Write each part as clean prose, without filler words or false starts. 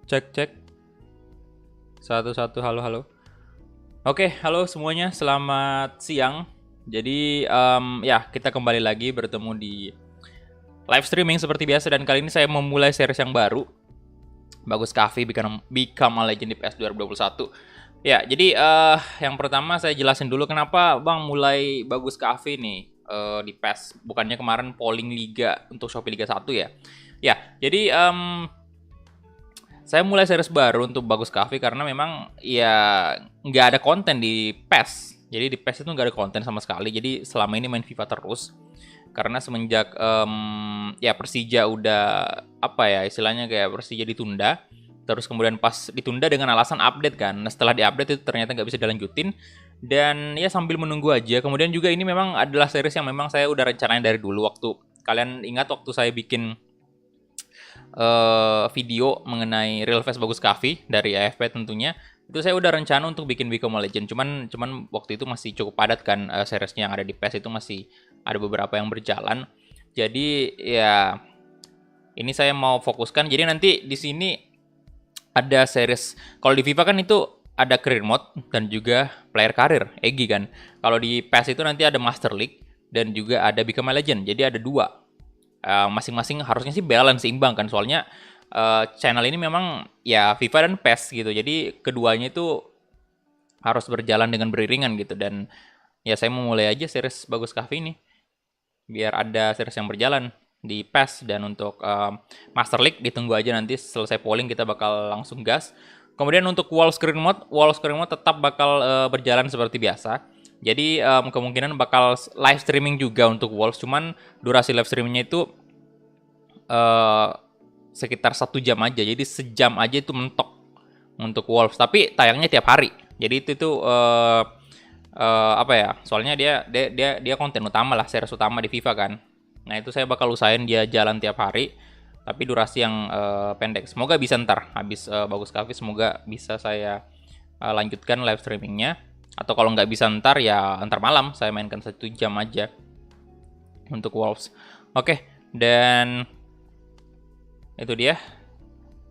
Cek cek. Satu satu, halo halo. Oke, halo semuanya, selamat siang. Jadi ya kita kembali lagi bertemu di live streaming seperti biasa, dan kali ini saya memulai series yang baru, Bagus Kahvi Become a Legend di PS 2021. Ya, jadi yang pertama saya jelasin dulu kenapa Bang mulai Bagus Kahvi nih di PES. Bukannya kemarin polling liga untuk Shopee Liga 1 ya. Ya, jadi saya mulai series baru untuk Bagus Kahvi karena memang ya nggak ada konten di PES. Jadi di PES itu nggak ada konten sama sekali. Jadi selama ini main FIFA terus. Karena semenjak ya Persija udah apa ya istilahnya kayak Persija ditunda. Terus kemudian pas ditunda dengan alasan update kan. Nah setelah diupdate itu ternyata nggak bisa dilanjutin. Dan ya sambil menunggu aja. Kemudian juga ini memang adalah series yang memang saya udah rencanain dari dulu. Kalian ingat waktu saya bikin video mengenai Real Face Bagus Kahvi dari AFP tentunya, itu saya udah rencana untuk bikin Become a Legend. Cuman waktu itu masih cukup padat kan, seriesnya yang ada di PES itu masih ada beberapa yang berjalan. Jadi ya ini saya mau fokuskan. Jadi nanti di sini ada series. Kalau di FIFA kan itu ada career mode dan juga player karir, EGI kan. Kalau di PES itu nanti ada Master League dan juga ada Become a Legend. Jadi ada dua. Masing-masing harusnya sih balance, seimbang kan, soalnya channel ini memang ya FIFA dan PES gitu, jadi keduanya itu harus berjalan dengan beriringan gitu. Dan ya saya mau mulai aja series Bagus Kahvi ini biar ada series yang berjalan di PES. Dan untuk Master League ditunggu aja, nanti selesai polling kita bakal langsung gas. Kemudian untuk wall screen mode tetap bakal berjalan seperti biasa. Jadi kemungkinan bakal live streaming juga untuk Wolves, cuman durasi live streamingnya itu sekitar 1 jam aja, jadi sejam aja itu mentok untuk Wolves. Tapi tayangnya tiap hari, jadi itu tuh apa ya? Soalnya dia konten utama lah, series utama di FIFA kan. Nah itu saya bakal usahain dia jalan tiap hari, tapi durasi yang pendek. Semoga bisa ntar habis Bagus Kahvi, semoga bisa saya lanjutkan live streamingnya. Atau kalau nggak bisa ntar ya ntar malam saya mainkan 1 jam aja untuk Wolves. Oke, dan itu dia.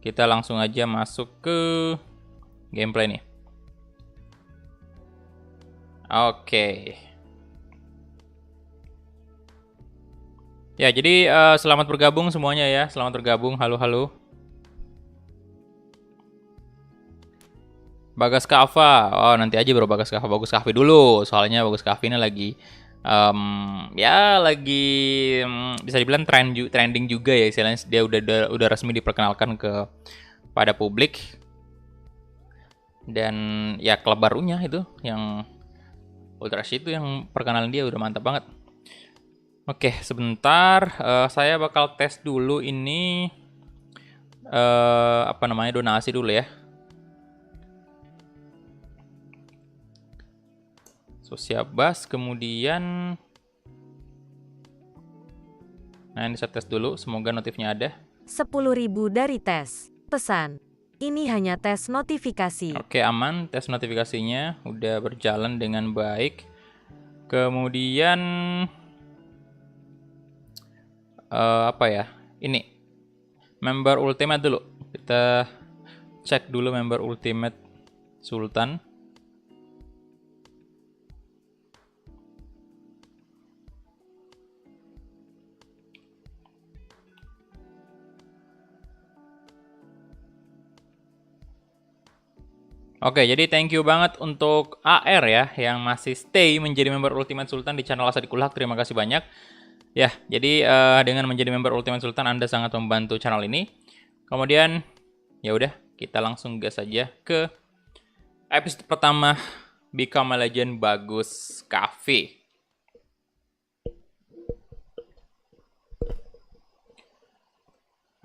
Kita langsung aja masuk ke gameplay nih. Oke. Ya, jadi selamat bergabung semuanya ya. Selamat bergabung. Halo halo. Bagas Kava, oh nanti aja bro Bagas Kava, Bagus Kahvi dulu. Soalnya Bagus Kahvi ini lagi, ya lagi bisa dibilang trending juga ya istilahnya. Dia udah resmi diperkenalkan ke pada publik. Dan ya klub barunya itu yang Ultrash itu yang perkenalan dia udah mantap banget. Oke, sebentar, saya bakal tes dulu ini apa namanya, donasi dulu ya. Sosiabas, kemudian nah ini saya tes dulu, semoga notifnya ada. 10.000 dari tes. Pesan. Ini hanya tes notifikasi. Oke, aman, tes notifikasinya udah berjalan dengan baik. Kemudian apa ya? Ini member ultimate dulu. Kita cek dulu member ultimate Sultan. Oke, jadi thank you banget untuk AR ya yang masih stay menjadi member Ultimate Sultan di channel Asadikulhak. Terima kasih banyak. Ya, jadi dengan menjadi member Ultimate Sultan Anda sangat membantu channel ini. Kemudian ya udah, kita langsung gas aja ke episode pertama Become a Legend Bagus Kahvi.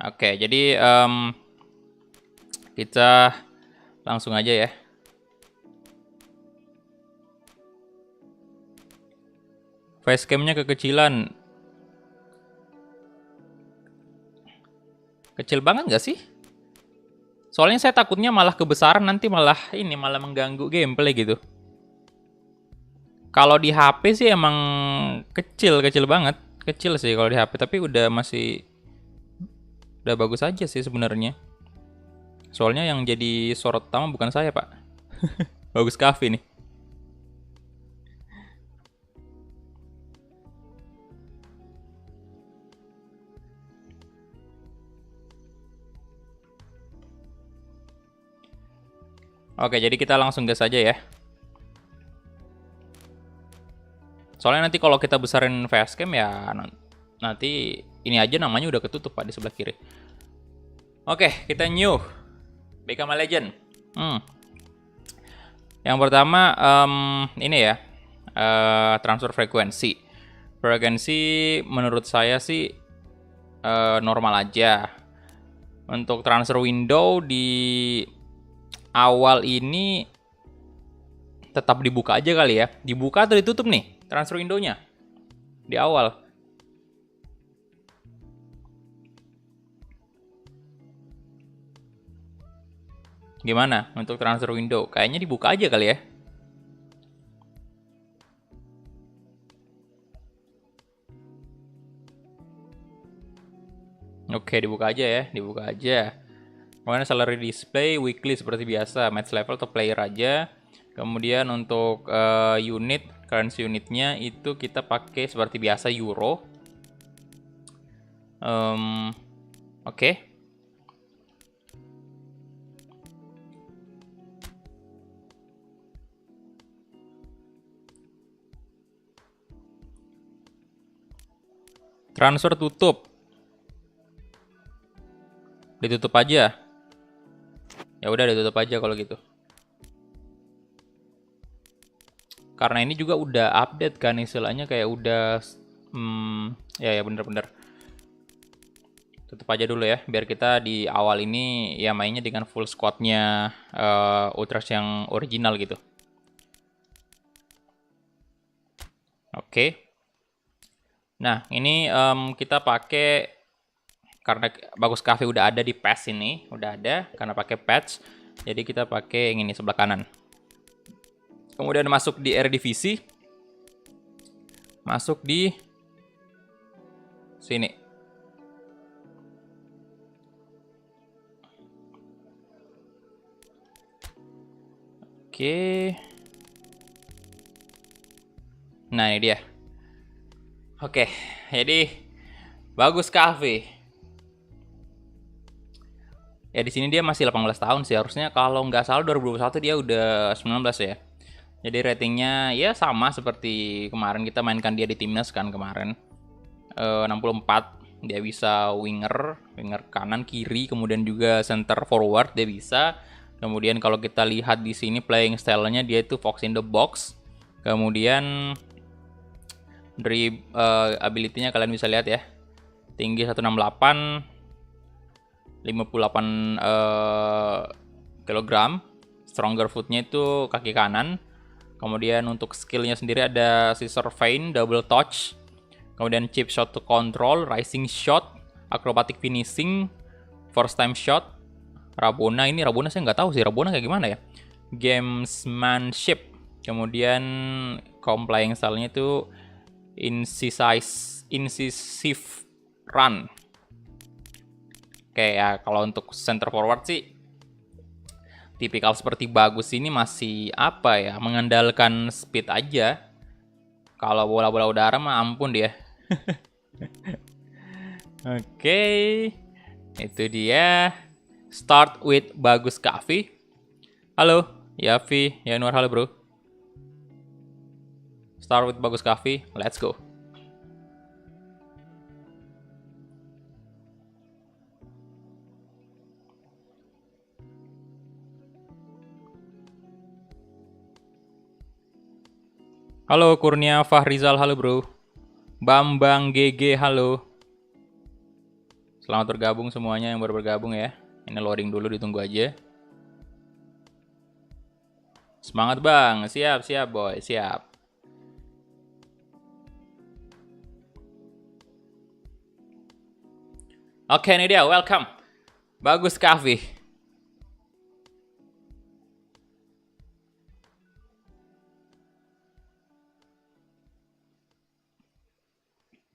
Oke, jadi kita langsung aja ya. Facecamnya kekecilan. Kecil banget nggak sih? Soalnya saya takutnya malah kebesaran, nanti malah mengganggu gameplay gitu. Kalau di HP sih emang kecil banget. Kecil sih kalau di HP, tapi udah bagus aja sih sebenarnya. Soalnya yang jadi sorot utama bukan saya, Pak. Bagus Kavi nih. Oke, jadi kita langsung gas aja ya. Soalnya nanti kalau kita besarin facecam ya nanti ini aja namanya udah ketutup Pak di sebelah kiri. Oke, kita new Become a Legend. Yang pertama ini ya transfer frekuensi. Frekuensi menurut saya sih normal aja. Untuk transfer window di awal ini tetap dibuka aja kali ya. Dibuka atau ditutup nih transfer window-nya di awal. Gimana untuk transfer window? Kayaknya dibuka aja kali ya. Oke, dibuka aja ya, dibuka aja. Kemudian salary display weekly seperti biasa, match level atau player aja. Kemudian untuk unit, currency unitnya itu kita pakai seperti biasa euro. Oke. Transfer tutup. Ditutup aja. Ya udah ditutup aja kalau gitu. Karena ini juga udah update kan istilahnya kayak udah ya bener-bener. Tutup aja dulu ya biar kita di awal ini ya mainnya dengan full squadnya Ultras yang original gitu. Oke. Nah ini kita pakai karena Bagus Cafe udah ada di patch ini, udah ada karena pakai patch. Jadi kita pakai yang ini sebelah kanan. Kemudian masuk di Eredivisie. Masuk di sini. Oke. Nah, ini dia. Oke, jadi Bagus Cafe. Ya di sini dia masih 18 tahun sih, harusnya kalau nggak salah 2021 dia udah 19 ya. Jadi ratingnya ya sama seperti kemarin kita mainkan dia di timnas kan kemarin. 64, dia bisa winger kanan kiri, kemudian juga center forward dia bisa. Kemudian kalau kita lihat di sini playing style-nya dia itu fox in the box. Kemudian dari ability-nya kalian bisa lihat ya. Tinggi 168, 58 kilogram. Stronger foot-nya itu kaki kanan. Kemudian untuk skill-nya sendiri ada scissor feint, double touch, kemudian chip shot to control, rising shot, acrobatic finishing, first time shot, Rabona. Ini Rabona saya nggak tahu sih Rabona kayak gimana ya. Gamesmanship, kemudian complying style-nya itu incisive run. Oke ya, kalau untuk center forward sih tipikal seperti Bagus ini masih apa ya, mengandalkan speed aja. Kalau bola-bola udara mah ampun dia. Oke, itu dia. Start with Bagus Kavi. Halo, Yavi, Yanuar, halo bro. Start with Bagus Kavi, let's go. Halo Kurnia Fahrizal, halo bro. Bambang GG, halo. Selamat bergabung semuanya yang baru bergabung ya. Ini loading dulu, ditunggu aja. Semangat bang, siap boy, siap. Oke, ini dia, welcome. Bagus Kavi.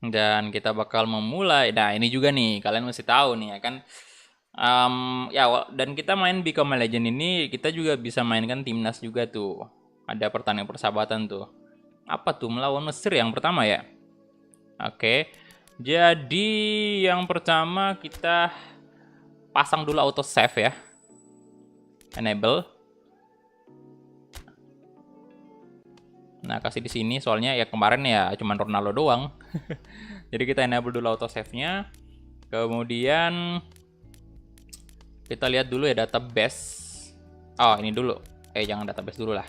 Dan kita bakal memulai. Nah, ini juga nih, kalian mesti tahu nih ya kan. Dan kita main Become a Legend ini kita juga bisa mainkan timnas juga tuh. Ada pertandingan persahabatan tuh. Apa tuh, melawan Mesir yang pertama ya? Oke. Jadi yang pertama kita pasang dulu auto save ya. Enable. Nah, kasih di sini soalnya ya kemarin ya cuman Ronaldo doang. Jadi kita enable dulu auto save-nya. Kemudian kita lihat dulu ya database. Oh, ini dulu. Jangan database dulu lah.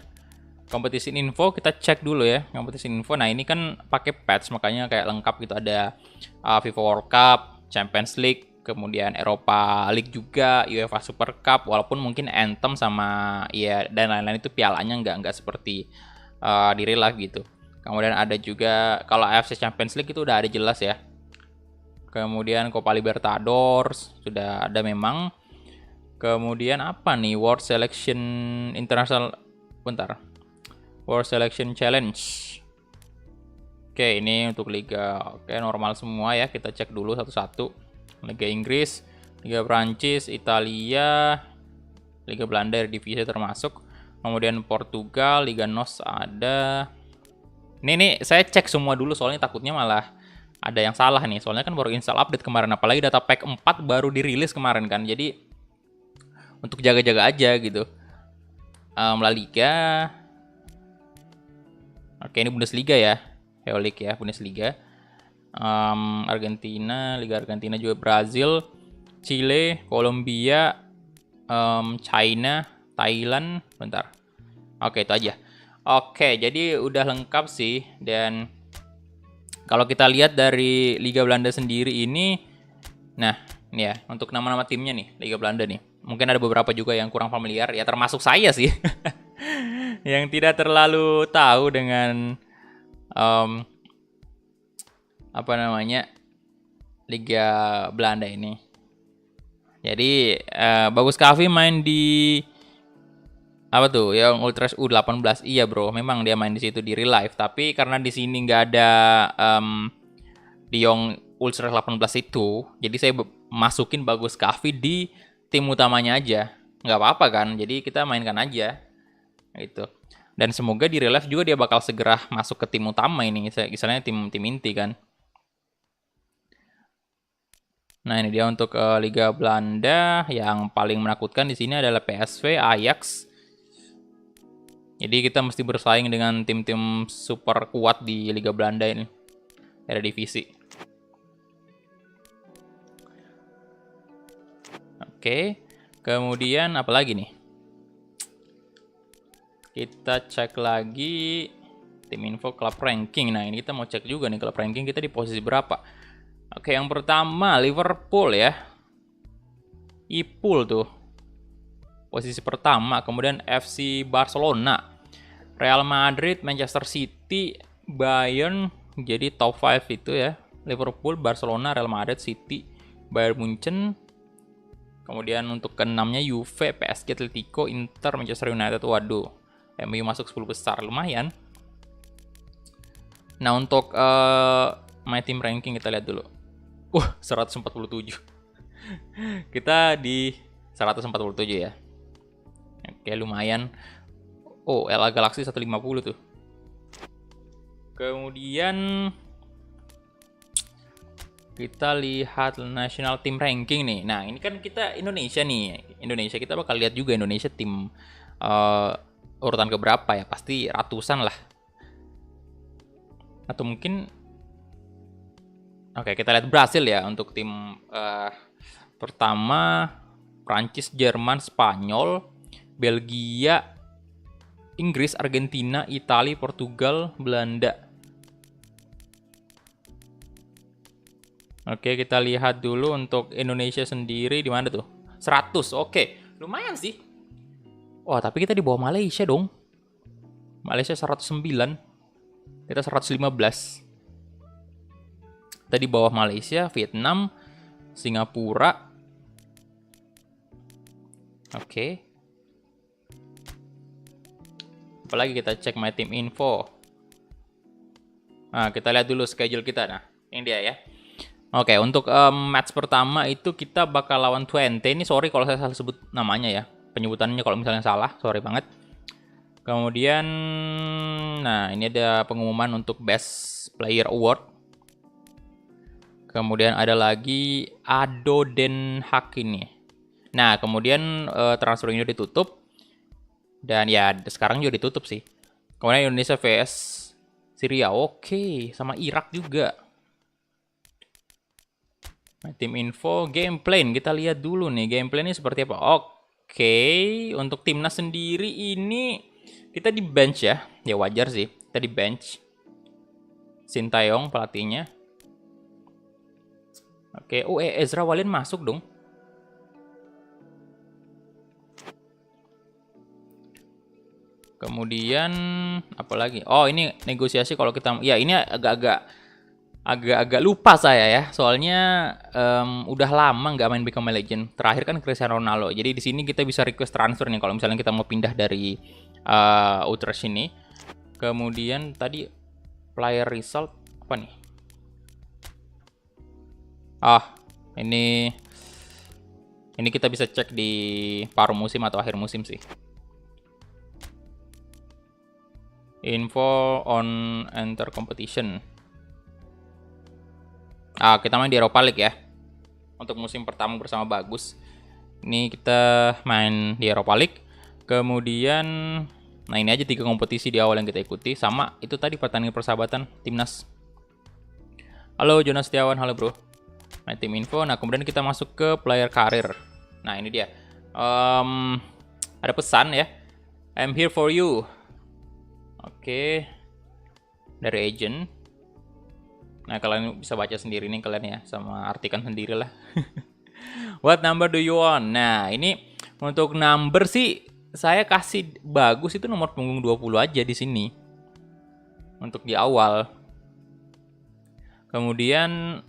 Competition info kita cek dulu ya. Competition info. Nah, ini kan pakai patch makanya kayak lengkap gitu, ada FIFA World Cup, Champions League, kemudian Eropa League juga, UEFA Super Cup, walaupun mungkin Anthem sama ya dan lain-lain itu pialanya nggak seperti di real life gitu. Kemudian ada juga kalau AFC Champions League itu udah ada jelas ya. Kemudian Copa Libertadores sudah ada memang. Kemudian apa nih? World Selection International, bentar. World Selection Challenge. Oke, ini untuk liga. Oke, normal semua ya. Kita cek dulu satu-satu. Liga Inggris, Liga Prancis, Italia, Liga Belanda, divisi termasuk. Kemudian Portugal, Liga NOS ada. Ini saya cek semua dulu soalnya takutnya malah ada yang salah nih. Soalnya kan baru install update kemarin, apalagi data pack 4 baru dirilis kemarin kan. Jadi untuk jaga-jaga aja gitu. La Liga. Oke, ini Bundesliga ya. Euroleague ya, Bundesliga. Argentina, Liga Argentina juga, Brazil, Chile, Kolombia, China, Thailand, bentar. Oke, itu aja. Oke, jadi udah lengkap sih. Dan kalau kita lihat dari Liga Belanda sendiri ini, nah, ini ya, untuk nama-nama timnya nih, Liga Belanda nih. Mungkin ada beberapa juga yang kurang familiar, ya termasuk saya sih. Yang tidak terlalu tahu dengan apa namanya Liga Belanda ini. Jadi Bagus Kavi main di apa tuh yang Ultras U18. Iya bro, memang dia main di situ di real life. Tapi karena di sini nggak ada di yang Ultras 18 itu, jadi saya masukin Bagus Kavi di tim utamanya aja. Nggak apa-apa kan, jadi kita mainkan aja gitu. Dan semoga di real life juga dia bakal segera masuk ke tim utama ini, misalnya tim inti kan. Nah, ini dia untuk Liga Belanda. Yang paling menakutkan di sini adalah PSV, Ajax. Jadi kita mesti bersaing dengan tim-tim super kuat di Liga Belanda ini. Ada divisi. Oke. Kemudian apa lagi nih? Kita cek lagi tim info club ranking. Nah, ini kita mau cek juga nih club ranking kita di posisi berapa. Oke, yang pertama Liverpool ya. Ipul tuh. Posisi pertama, kemudian FC Barcelona, Real Madrid, Manchester City, Bayern, jadi top 5 itu ya. Liverpool, Barcelona, Real Madrid, City, Bayern Munchen. Kemudian untuk keenamnya Juve, PSG, Atletico, Inter, Manchester United. Waduh, MU masuk 10 besar, lumayan. Nah, untuk my team ranking kita lihat dulu. 147. Kita di 147 ya. Oke, lumayan. LA Galaxy 150 tuh. Kemudian kita lihat national team ranking nih. Nah, ini kan kita Indonesia nih. Indonesia kita bakal lihat juga Indonesia tim urutan keberapa ya? Pasti ratusan lah. Atau mungkin kita lihat Brasil ya untuk tim pertama, Prancis, Jerman, Spanyol, Belgia, Inggris, Argentina, Italia, Portugal, Belanda. Oke, kita lihat dulu untuk Indonesia sendiri di mana tuh? 100. Oke, lumayan sih. Wah, tapi kita di bawah Malaysia dong. Malaysia 109. Kita 115. Kita di bawah Malaysia, Vietnam, Singapura. Oke. Apalagi kita cek my team info. Nah, kita lihat dulu schedule kita. Nah, ini dia ya. Oke, untuk match pertama itu kita bakal lawan Twente. Ini sorry kalau saya salah sebut namanya ya. Penyebutannya kalau misalnya salah, sorry banget. Kemudian, nah ini ada pengumuman untuk Best Player Award. Kemudian ada lagi Ado Den Haag ini. Nah, kemudian transfer ini ditutup. Dan ya sekarang juga ditutup sih. Kemudian Indonesia vs Syria. Oke, sama Irak juga. Tim info, gameplay. Kita lihat dulu nih, gameplay ini seperti apa. Oke, untuk timnas sendiri ini kita di bench ya. Ya wajar sih, kita di bench. Sintayong pelatihnya. Oke, Ezra Walian masuk dong. Kemudian apa lagi? Oh, ini negosiasi kalau kita ya ini agak lupa saya ya. Soalnya udah lama nggak main Become Legend. Terakhir kan Cristiano Ronaldo. Jadi di sini kita bisa request transfer nih kalau misalnya kita mau pindah dari Utrecht ini. Kemudian tadi player result apa nih? Ini kita bisa cek di paruh musim atau akhir musim sih. Info on enter competition. Kita main di Europa League ya. Untuk musim pertama bersama Bagus. Ini kita main di Europa League. Kemudian, nah ini aja 3 kompetisi di awal yang kita ikuti. Sama itu tadi pertandingan persahabatan timnas. Halo Jonas Setiawan, halo bro. Main tim info. Nah kemudian kita masuk ke player karir. Nah ini dia. Ada pesan ya. I'm here for you. Oke, dari agent. Nah kalian bisa baca sendiri nih kalian ya, sama artikan sendiri lah. What number do you want? Nah ini untuk number sih saya kasih Bagus itu nomor punggung 20 aja di sini. Untuk di awal. Kemudian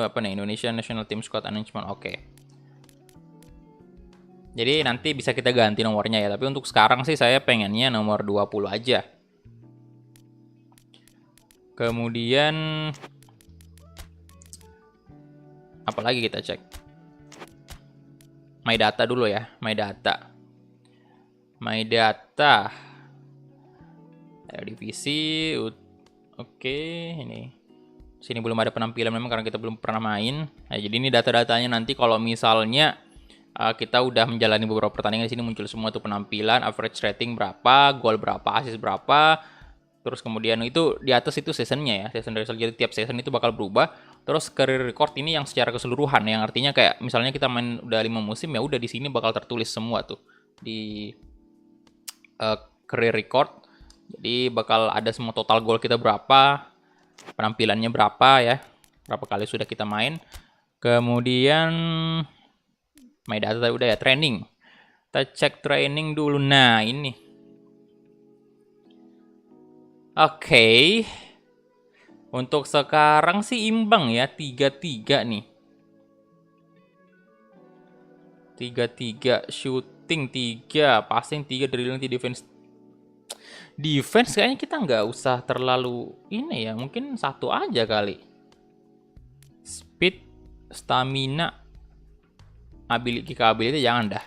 apa nih, Indonesia National Team Squad Arrangement. Oke. Jadi nanti bisa kita ganti nomornya ya, tapi untuk sekarang sih saya pengennya nomor 20 aja. Kemudian apalagi kita cek. My data dulu ya, my data. Divisi. Oke, ini. Sini belum ada penampilan memang karena kita belum pernah main. Nah, jadi ini data-datanya nanti kalau misalnya kita udah menjalani beberapa pertandingan di sini muncul semua tuh penampilan, average rating berapa, gol berapa, assist berapa. Terus kemudian itu di atas itu seasonnya ya, season result. Jadi tiap season itu bakal berubah. Terus career record ini yang secara keseluruhan, yang artinya kayak misalnya kita main udah 5 musim ya udah di sini bakal tertulis semua tuh di career record. Jadi bakal ada semua total gol kita berapa, penampilannya berapa ya, berapa kali sudah kita main. Kemudian my data udah ya, training. Kita cek training dulu. Nah ini. Oke. Untuk sekarang sih imbang ya, 3-3 nih. 3-3, shooting 3, passing 3, dribbling 3, defense. Defense kayaknya kita nggak usah terlalu ini ya, mungkin satu aja kali. Speed, stamina, ability jangan dah.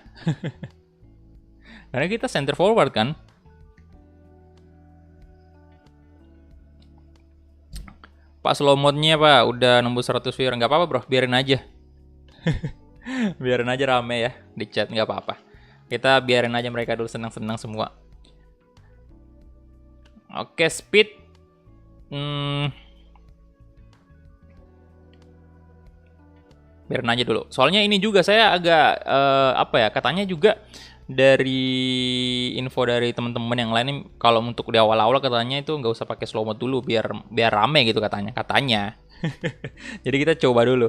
Karena kita center forward kan. Pak slow mode-nya Pak udah nembus 100 viewer. Nggak apa-apa bro, biarin aja. Biarin aja rame ya di chat, nggak apa-apa. Kita biarin aja mereka dulu senang-senang semua. Oke, speed. Biarin aja dulu. Soalnya ini juga saya agak katanya juga dari info dari teman-teman yang lain, kalau untuk di awal-awal katanya itu nggak usah pakai slow mode dulu biar rame gitu katanya. Jadi kita coba dulu.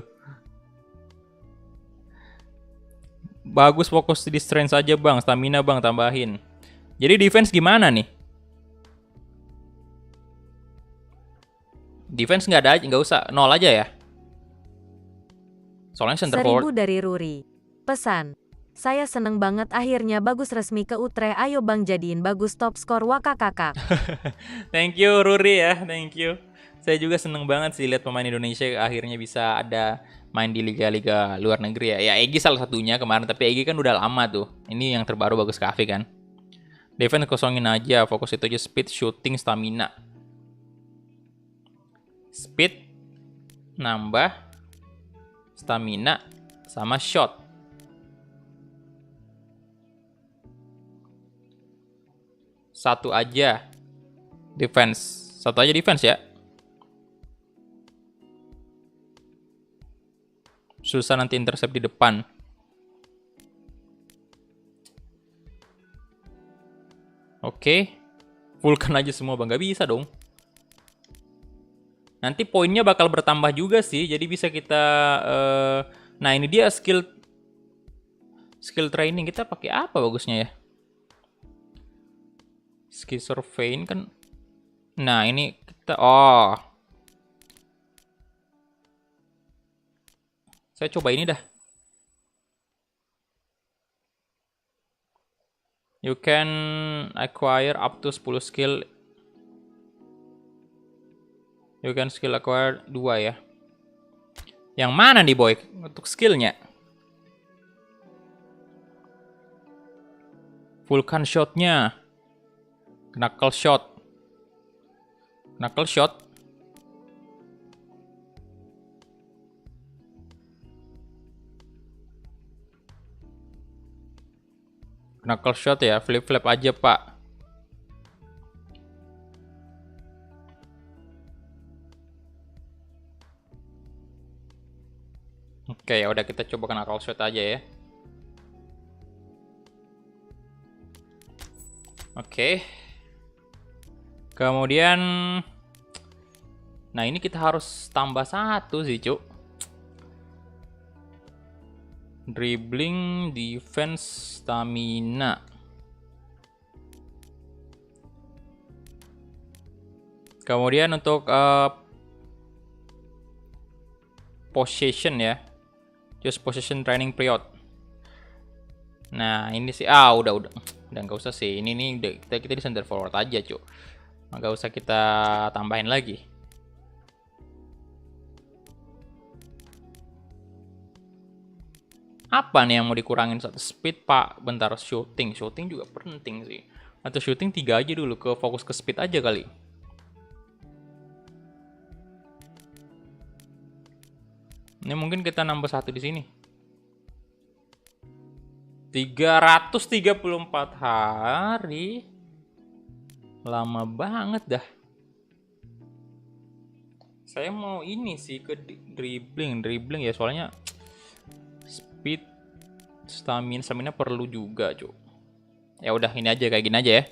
Bagus, fokus di strength saja bang, stamina bang tambahin. Jadi defense gimana nih? Defense nggak ada aja, nggak usah, 0 aja ya. Soalnya center forward. 1000 dari Ruri. Pesan. Saya seneng banget akhirnya Bagus resmi ke Utrecht. Ayo bang jadiin Bagus top skor waka kakak. Thank you Ruri ya, thank you. Saya juga seneng banget sih lihat pemain Indonesia akhirnya bisa ada main di liga-liga luar negeri ya. Ya Egy salah satunya kemarin, tapi Egy kan udah lama tuh. Ini yang terbaru Bagus Kavi kan. Defense kosongin aja, fokus itu aja speed, shooting, stamina. Speed nambah, stamina sama shot. Satu aja defense. Satu aja defense ya. Susah nanti intercept di depan. Oke. Fullkan aja semua bang. Gak bisa dong. Nanti poinnya bakal bertambah juga sih. Jadi bisa kita... nah ini dia skill training. Kita pakai apa bagusnya ya? Skill surveying kan... Nah ini kita... Oh. Saya coba ini dah. You can acquire up to 10 skill. You can skill acquire 2 ya. Yang mana nih boy untuk skillnya? Vulcan shotnya. Knuckle shot. Knuckle shot. Knuckle shot ya, flip-flip aja pak. Oke, ya udah kita coba knuckle shot aja ya. Oke. Kemudian, nah ini kita harus tambah 1 sih cuk. Dribbling, defense, stamina. Kemudian untuk possession ya. Just possession training period. Nah, ini sih udah nggak usah sih. Ini nih kita di center forward aja, Cuk. Nggak usah kita tambahin lagi. Apa nih yang mau dikurangin? Speed pak, bentar. Shooting juga penting sih. Atau shooting 3 aja dulu, ke fokus ke speed aja kali. Ini mungkin kita nambah 1 di sini. 334 hari. Lama banget dah. Saya mau ini sih ke dribbling ya, soalnya speed, stamina perlu juga, Cuk. Ya udah ini aja, kayak gini aja ya.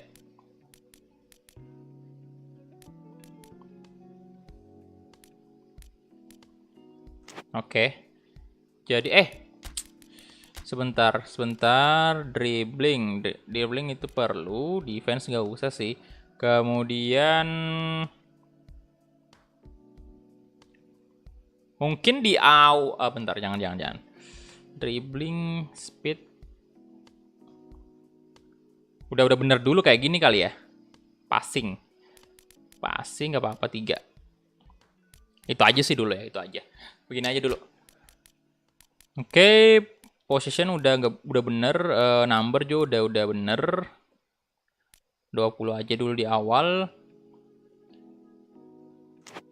Oke. Jadi sebentar, dribbling itu perlu, defense nggak usah sih. Kemudian mungkin di bentar, jangan. Dribbling, speed. Udah bener dulu kayak gini kali ya. Passing nggak apa-apa 3. Itu aja sih dulu ya, itu aja. Begini aja dulu. Oke, position udah bener, number juga udah bener. 20 aja dulu di awal.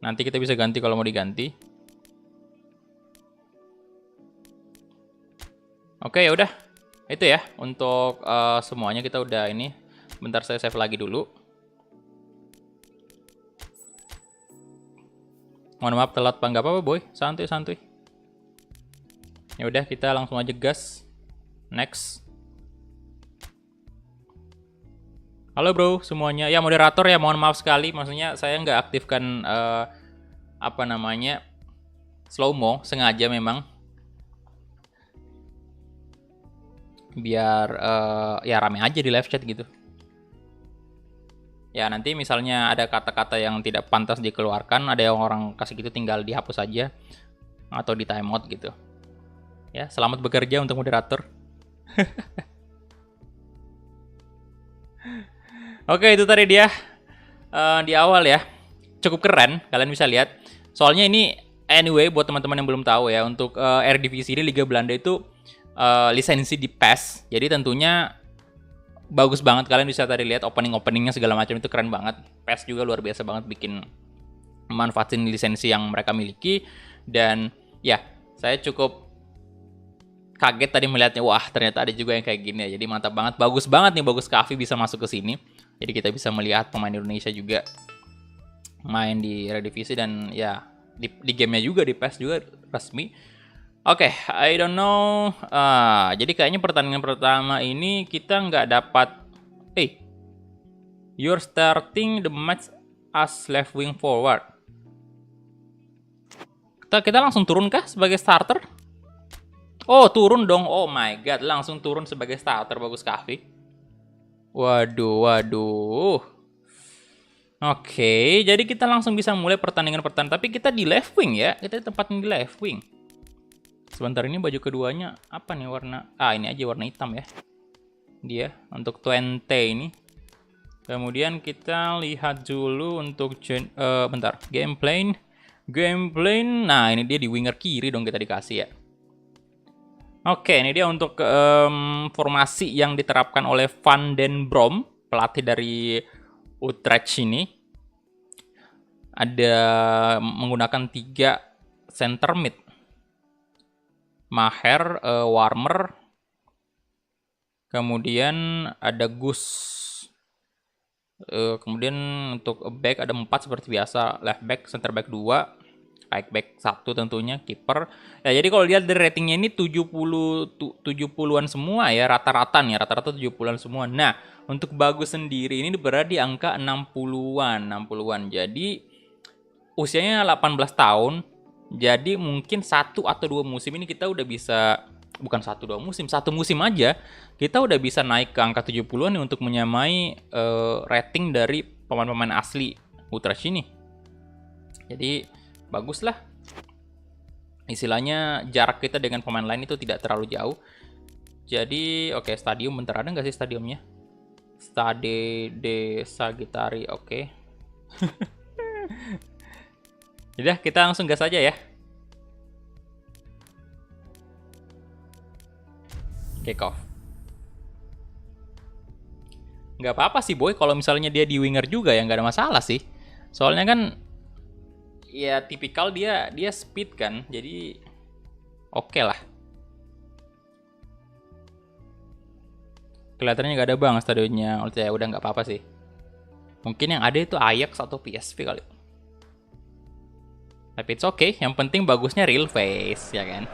Nanti kita bisa ganti kalau mau diganti. Oke, ya udah. Itu ya untuk semuanya kita udah ini. Bentar saya save lagi dulu. Mohon maaf telat pak, nggak apa-apa boy, santuy. Ya udah kita langsung aja gas. Next. Halo bro semuanya. Ya moderator ya, mohon maaf sekali. Maksudnya saya nggak aktifkan slow mo sengaja memang. Biar ya rame aja di live chat gitu. Ya nanti misalnya ada kata-kata yang tidak pantas dikeluarkan, ada yang orang kasih gitu, tinggal dihapus aja atau di timeout gitu. Ya, selamat bekerja untuk moderator. Oke, itu tadi dia di awal ya. cukup keren, kalian bisa lihat. Soalnya ini anyway buat teman-teman yang belum tahu ya, untuk Eredivisie ini Liga Belanda itu lisensi di PES. Jadi tentunya bagus banget, kalian bisa tadi lihat openingnya segala macam itu keren banget. PES juga luar biasa banget bikin manfaatin lisensi yang mereka miliki. Dan ya, saya cukup kaget tadi melihatnya, wah ternyata ada juga yang kayak gini ya. Jadi mantap banget, bagus banget nih Bagus Kavi bisa masuk ke sini. Jadi kita bisa melihat pemain Indonesia juga main di Eredivisie dan ya di gamenya juga, di PES juga resmi. Oke, I don't know. Jadi kayaknya pertandingan pertama ini kita nggak dapat. You're starting the match as left wing forward. Kita langsung turun kah sebagai starter? Oh, turun dong. Oh my god, langsung turun sebagai starter Bagus Kavi. Waduh. Oke, jadi kita langsung bisa mulai pertandingan pertama. Tapi kita di left wing ya. Kita tempatnya di left wing. Sebentar, ini baju keduanya apa nih warna? Ini aja warna hitam ya. Dia untuk 20 ini. Kemudian kita lihat dulu untuk bentar, gameplay. Nah, ini dia di winger kiri dong kita dikasih ya. Oke, ini dia untuk formasi yang diterapkan oleh Van den Brom, pelatih dari Utrecht ini. Ada menggunakan 3 center mid. Maher, Warmer. Kemudian ada Gus. Kemudian untuk back ada 4 seperti biasa. Left back, center back 2. Right back 1 tentunya, kiper. Ya, jadi kalau lihat dari ratingnya ini 70-an semua ya, rata-rata 70-an semua. Nah, untuk Bagus sendiri ini berada di angka 60-an. Jadi usianya 18 tahun. Jadi mungkin 1 atau 2 musim ini kita udah bisa, bukan 1-2 musim, 1 musim aja kita udah bisa naik ke angka 70-an nih untuk menyamai rating dari pemain-pemain asli Utrecht ini. Jadi bagus lah. Istilahnya jarak kita dengan pemain lain itu tidak terlalu jauh. Jadi oke, stadium bentar, ada nggak sih stadiumnya? Stade de Sagitari, oke. Jadi kita langsung gas aja ya. Kick off. Nggak apa-apa sih boy, kalau misalnya dia di winger juga ya nggak ada masalah sih. Soalnya kan ya tipikal dia speed kan, jadi oke lah. Kelihatannya nggak ada bang stadionnya, ya udah nggak apa-apa sih. Mungkin yang ada itu Ajax atau PSV kali. Tapi it's okay, yang penting bagusnya real face ya kan.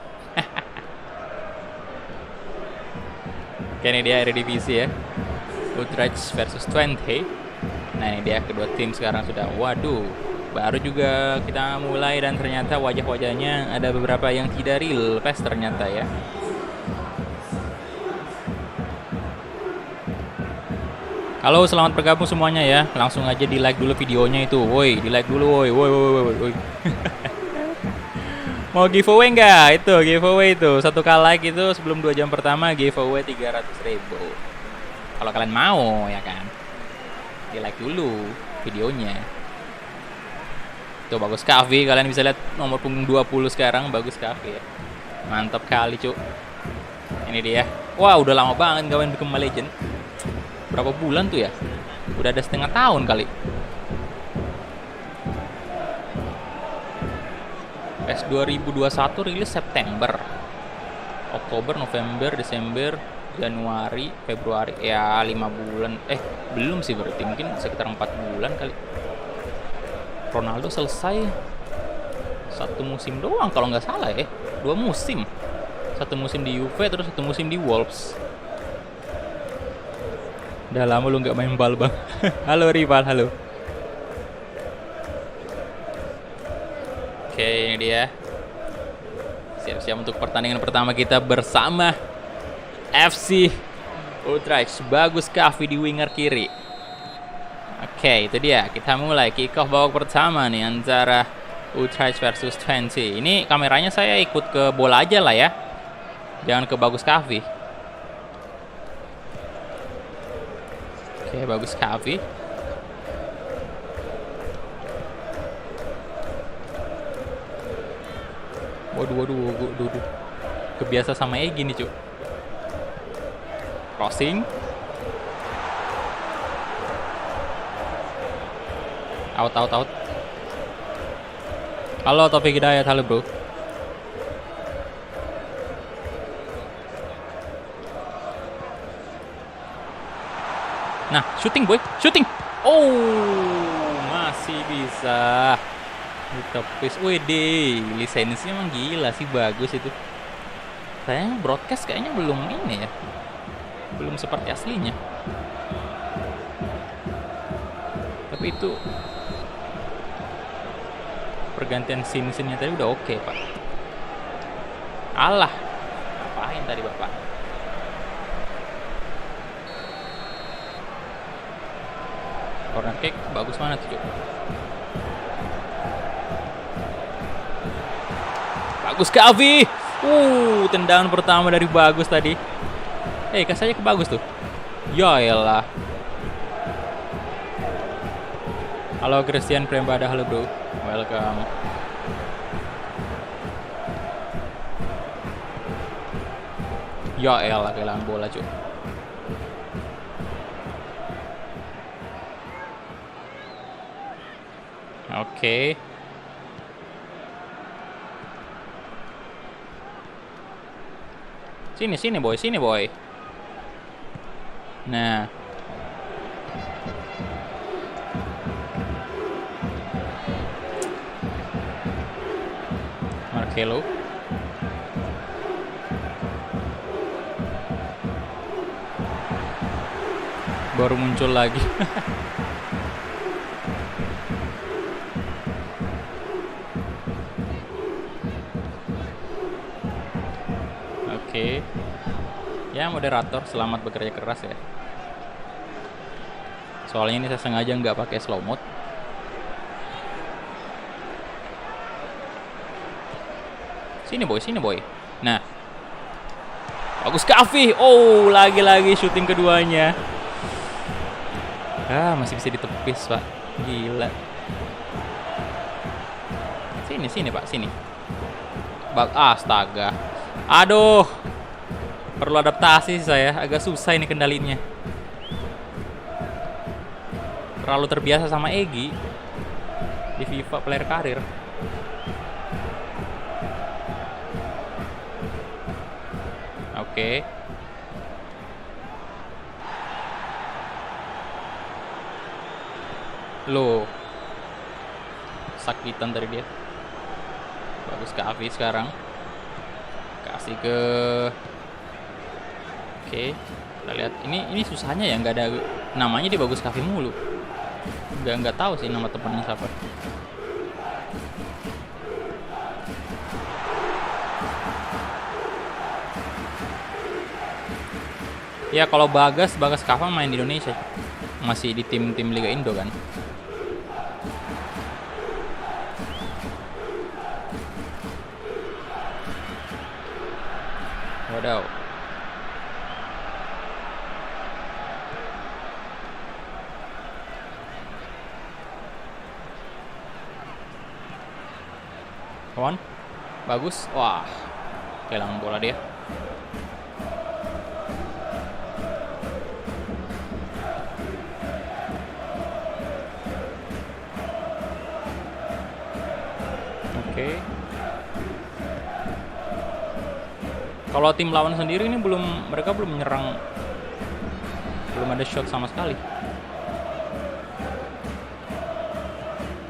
Oke, ini dia Eredivisie ya, Utrecht versus Twente. Nah, ini dia kedua tim sekarang sudah. Waduh, baru juga kita mulai dan ternyata wajah-wajahnya ada beberapa yang tidak real face ternyata ya. Halo, selamat bergabung semuanya ya. Langsung aja di like dulu videonya itu. Woi, di like dulu woi. Mau giveaway nggak? Itu giveaway itu. 1K like itu sebelum 2 jam pertama giveaway 300.000. Kalau kalian mau ya kan. Di like dulu videonya. Tuh Bagus Kavi, kalian bisa lihat nomor punggung 20 sekarang, Bagus Kavi ya. Mantap kali, cuk. Ini dia. Wah, udah lama banget gak main Mobile Legends. Berapa bulan tuh ya? Udah ada setengah tahun kali. PES 2021 rilis September. Oktober, November, Desember, Januari, Februari. Ya, 5 bulan. Belum sih berarti. Mungkin sekitar 4 bulan kali. Ronaldo selesai 1 musim doang kalau nggak salah ya. 2 musim. 1 musim di Juve, terus 1 musim di Wolves. Udah lama lu nggak main bal bang. Halo rival, halo. Oke, ini dia. Siap-siap untuk pertandingan pertama kita bersama FC Utrecht. Bagus Kavi di winger kiri. Oke, itu dia. Kita mulai kick off babak pertama nih antara Utrecht versus Twente. Ini kameranya saya ikut ke bola aja lah ya. Jangan ke Bagus Kavi. Oke, Bagus Kavi. Waduh. Kebiasa sama Egy nih, Cuk. Crossing. Out. Halo Taufik Hidayat, halo bro. Nah, shooting boy, shooting. Oh, masih bisa. Ditepis. Wede, lisensinya emang gila sih, bagus itu. Sayang broadcast kayaknya belum ini ya. Belum seperti aslinya. Tapi itu pergantian scene-nya tadi udah oke, Pak. Alah. Ngapain tadi, Bapak? Corner kick bagus mana tuh, Cuk? Bagus ke Avi. Tendangan pertama dari Bagus tadi. Kasih aja ke Bagus tuh. Ya elah. Halo Christian Prembada, halo bro. Welcome. Ya elah, kehilangan bola, Cuk. Oke. Sini boy. Nah. Marcelo. Baru muncul lagi. Oke. Ya, moderator selamat bekerja keras ya. Soalnya ini saya sengaja nggak pakai slow mode. Sini boy. Nah. Bagus ke Afi. Lagi-lagi syuting keduanya. Masih bisa ditepis, Pak. Gila. Sini, Pak, sini. Astaga. Aduh. Perlu adaptasi saya, agak susah ini kendalinya. Terlalu terbiasa sama Egy di FIFA player karir. Oke. Loh. Sakitan tadi dia. Bagus ke Avi sekarang. Kasih ke. Oke, kita lihat. Ini susahnya ya, nggak ada namanya, dia Bagus Kavi mulu. Nggak tahu sih nama temannya siapa. Ya kalau Bagas Kava main di Indonesia, masih di tim Liga Indo kan. Waduh. Kawan, bagus. Wah, kehilangan bola dia. Oke. Kalau tim lawan sendiri ini mereka belum menyerang, belum ada shot sama sekali.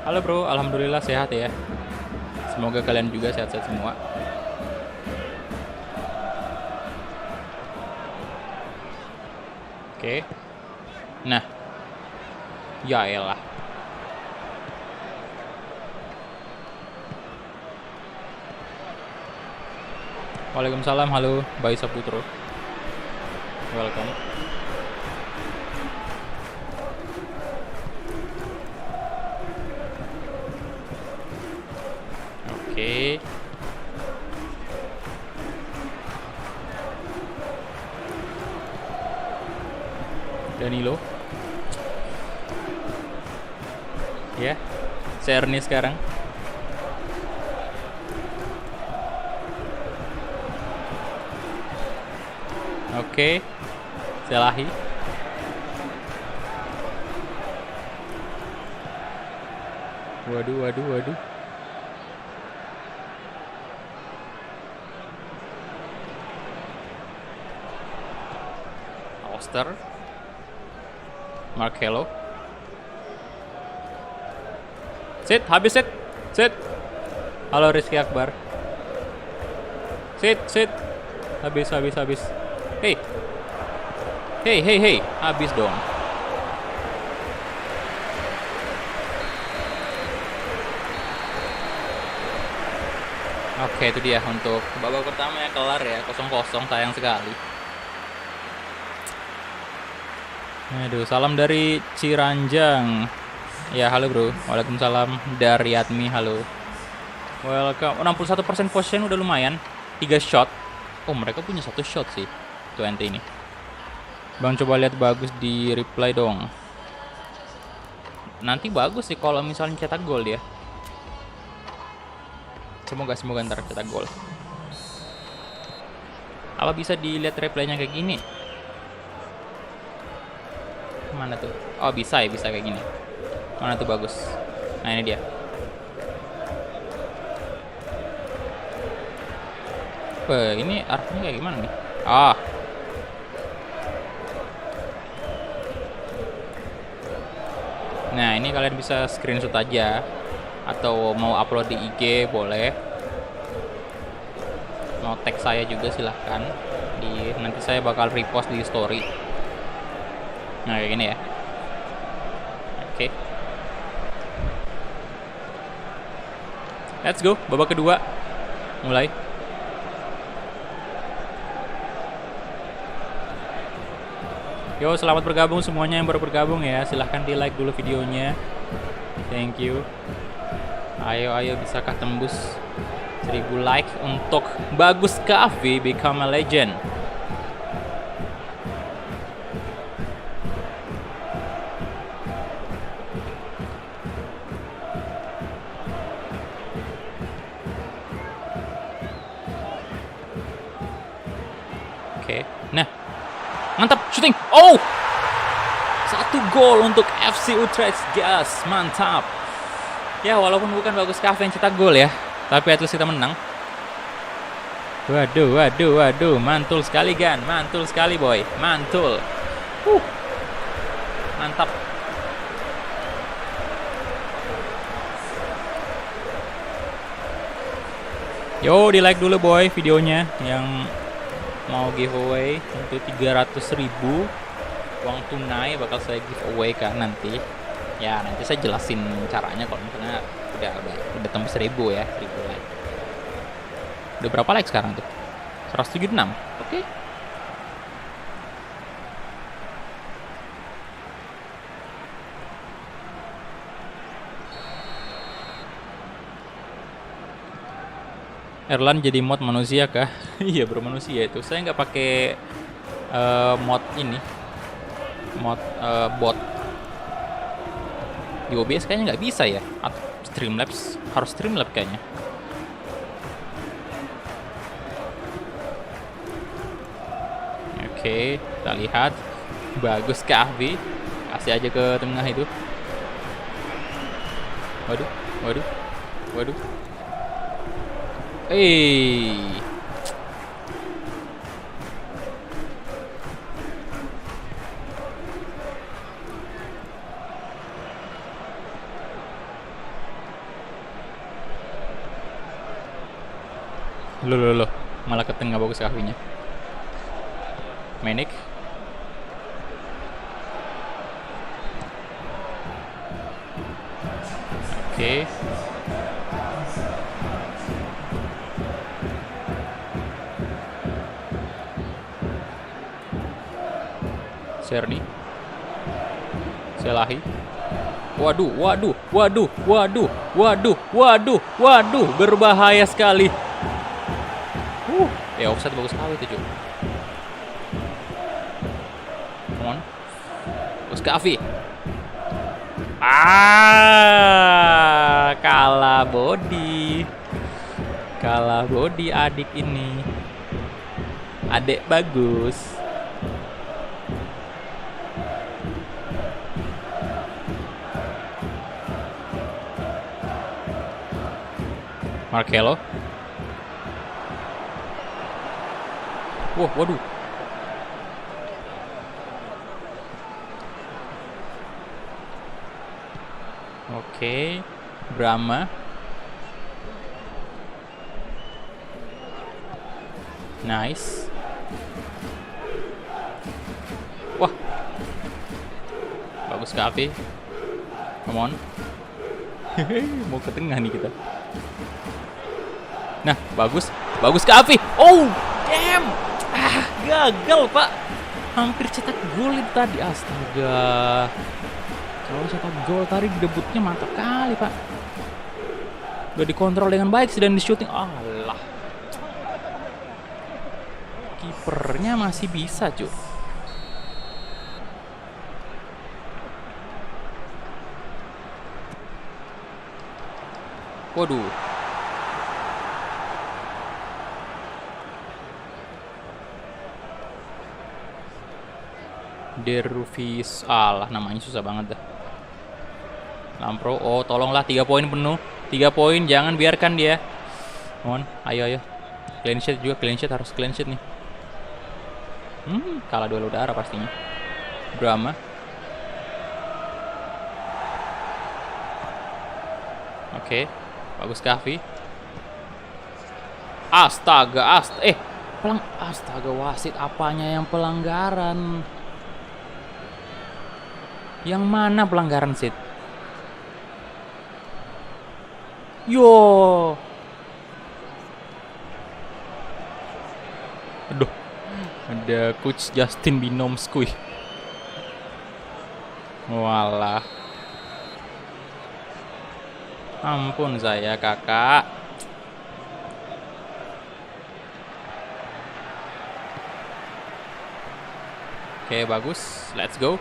Halo bro, alhamdulillah sehat ya. Semoga kalian juga sehat-sehat semua. Oke. Nah. Ya elah. Waalaikumsalam, halo Bayi Saputro. Welcome. Oke. Danilo. Ya. Serni sekarang. Oke. Selahi. Waduh. Oster. Marcelo. Habis sit. Halo Rizky Akbar. Sit. Habis. Hey. Habis dong. Oke, itu dia untuk babak pertama ya, kelar ya, 0-0, sayang sekali. Aduh, salam dari Ciranjang. Ya, halo bro. Waalaikumsalam. Dari Admi, halo. Welcome. 61% possession udah lumayan. 3 shot. Oh, mereka punya 1 shot sih. 20 ini. Bang, coba lihat bagus di reply dong. Nanti bagus sih kalau misalnya cetak gol dia. Semoga ntar cetak gol. Apa bisa dilihat replaynya kayak gini? Mana tuh? Oh, bisa kayak gini. Mana tuh bagus. Nah, ini dia. Ini arahnya kayak gimana nih? Nah, ini kalian bisa screenshot aja. Atau mau upload di IG boleh. Mau tag saya juga silahkan. Nanti saya bakal repost di story. Nah, kayak gini ya. Oke. Let's go, babak kedua. Mulai. Yo, selamat bergabung semuanya yang baru bergabung ya. Silahkan di like dulu videonya. Thank you. Ayo, bisakah tembus 1000 like untuk Bagus Cafe Become a Legend? Oke. Nah, mantap shooting. Oh, 1 gol untuk FC Utrecht. Gas, mantap. Ya, walaupun bukan Bagus Cafe yang cetak gol ya, tapi at least kita menang. Waduh, mantul sekali Gan, mantul sekali boy, mantul. Mantap. Yo, di like dulu boy videonya yang mau giveaway untuk 300.000 uang tunai bakal saya giveaway kan nanti. Ya, nanti saya jelasin caranya kalau misalnya udah tembus 1000 ya, 1000 like. Udah berapa like sekarang tuh? 176. Oke. Erlan jadi mod manusia kah? Iya bro, manusia itu. Saya nggak pakai mod ini, mod bot. Di OBS kayaknya nggak bisa ya, atau Streamlabs, harus Streamlabs kayaknya. Oke, kita lihat. Bagus Cafe, kasih aja ke tengah itu. Waduh. Loh, malah ke tengah Bagus Cafe-nya. Menik. Oke. Serni. Selahi. Waduh, berbahaya sekali. Ya offset Bagus Cafe itu cuy. Come on. Bagus Cafe. Kalah body adik ini. Adek Bagus. Marcelo. Wah, waduh. Oke, Brahma. Nice. Wah. Bagus Kavi. Come on. Mau ke tengah nih kita. Nah, bagus. Bagus Kavi. Oh, damn. Gagal, Pak. Hampir cetak gol itu tadi. Astaga. Kalau cetak gol tadi debutnya mantap kali, Pak. Udah dikontrol dengan baik sedang di shooting. Alah. Kipernya masih bisa, cuy. Waduh. Dervis, alah namanya susah banget dah. Lampro, oh tolonglah 3 poin penuh. 3 poin, jangan biarkan dia. Mohon, ayo. Clean sheet juga, clean sheet, harus clean sheet nih. Kalah duel udara pastinya. Brahma. Oke, bagus Kavi. Astaga, astaga wasit apanya yang pelanggaran? Yang mana pelanggaran Sid? Yo. Aduh. Ada coach Justin Binomsky. Walah. Ampun saya kakak. Oke bagus. Let's go.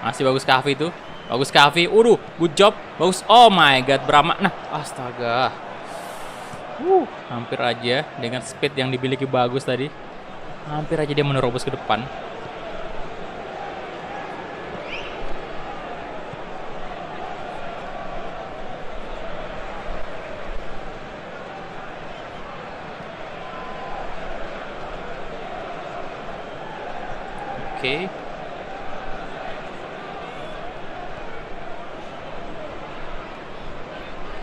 Masih bagus Kavi tuh. Bagus Kavi. Good job. Bagus. Oh my god, Brahma. Nah, astaga. Hampir aja dengan speed yang dimiliki bagus tadi. Hampir aja dia menerobos ke depan. Oke.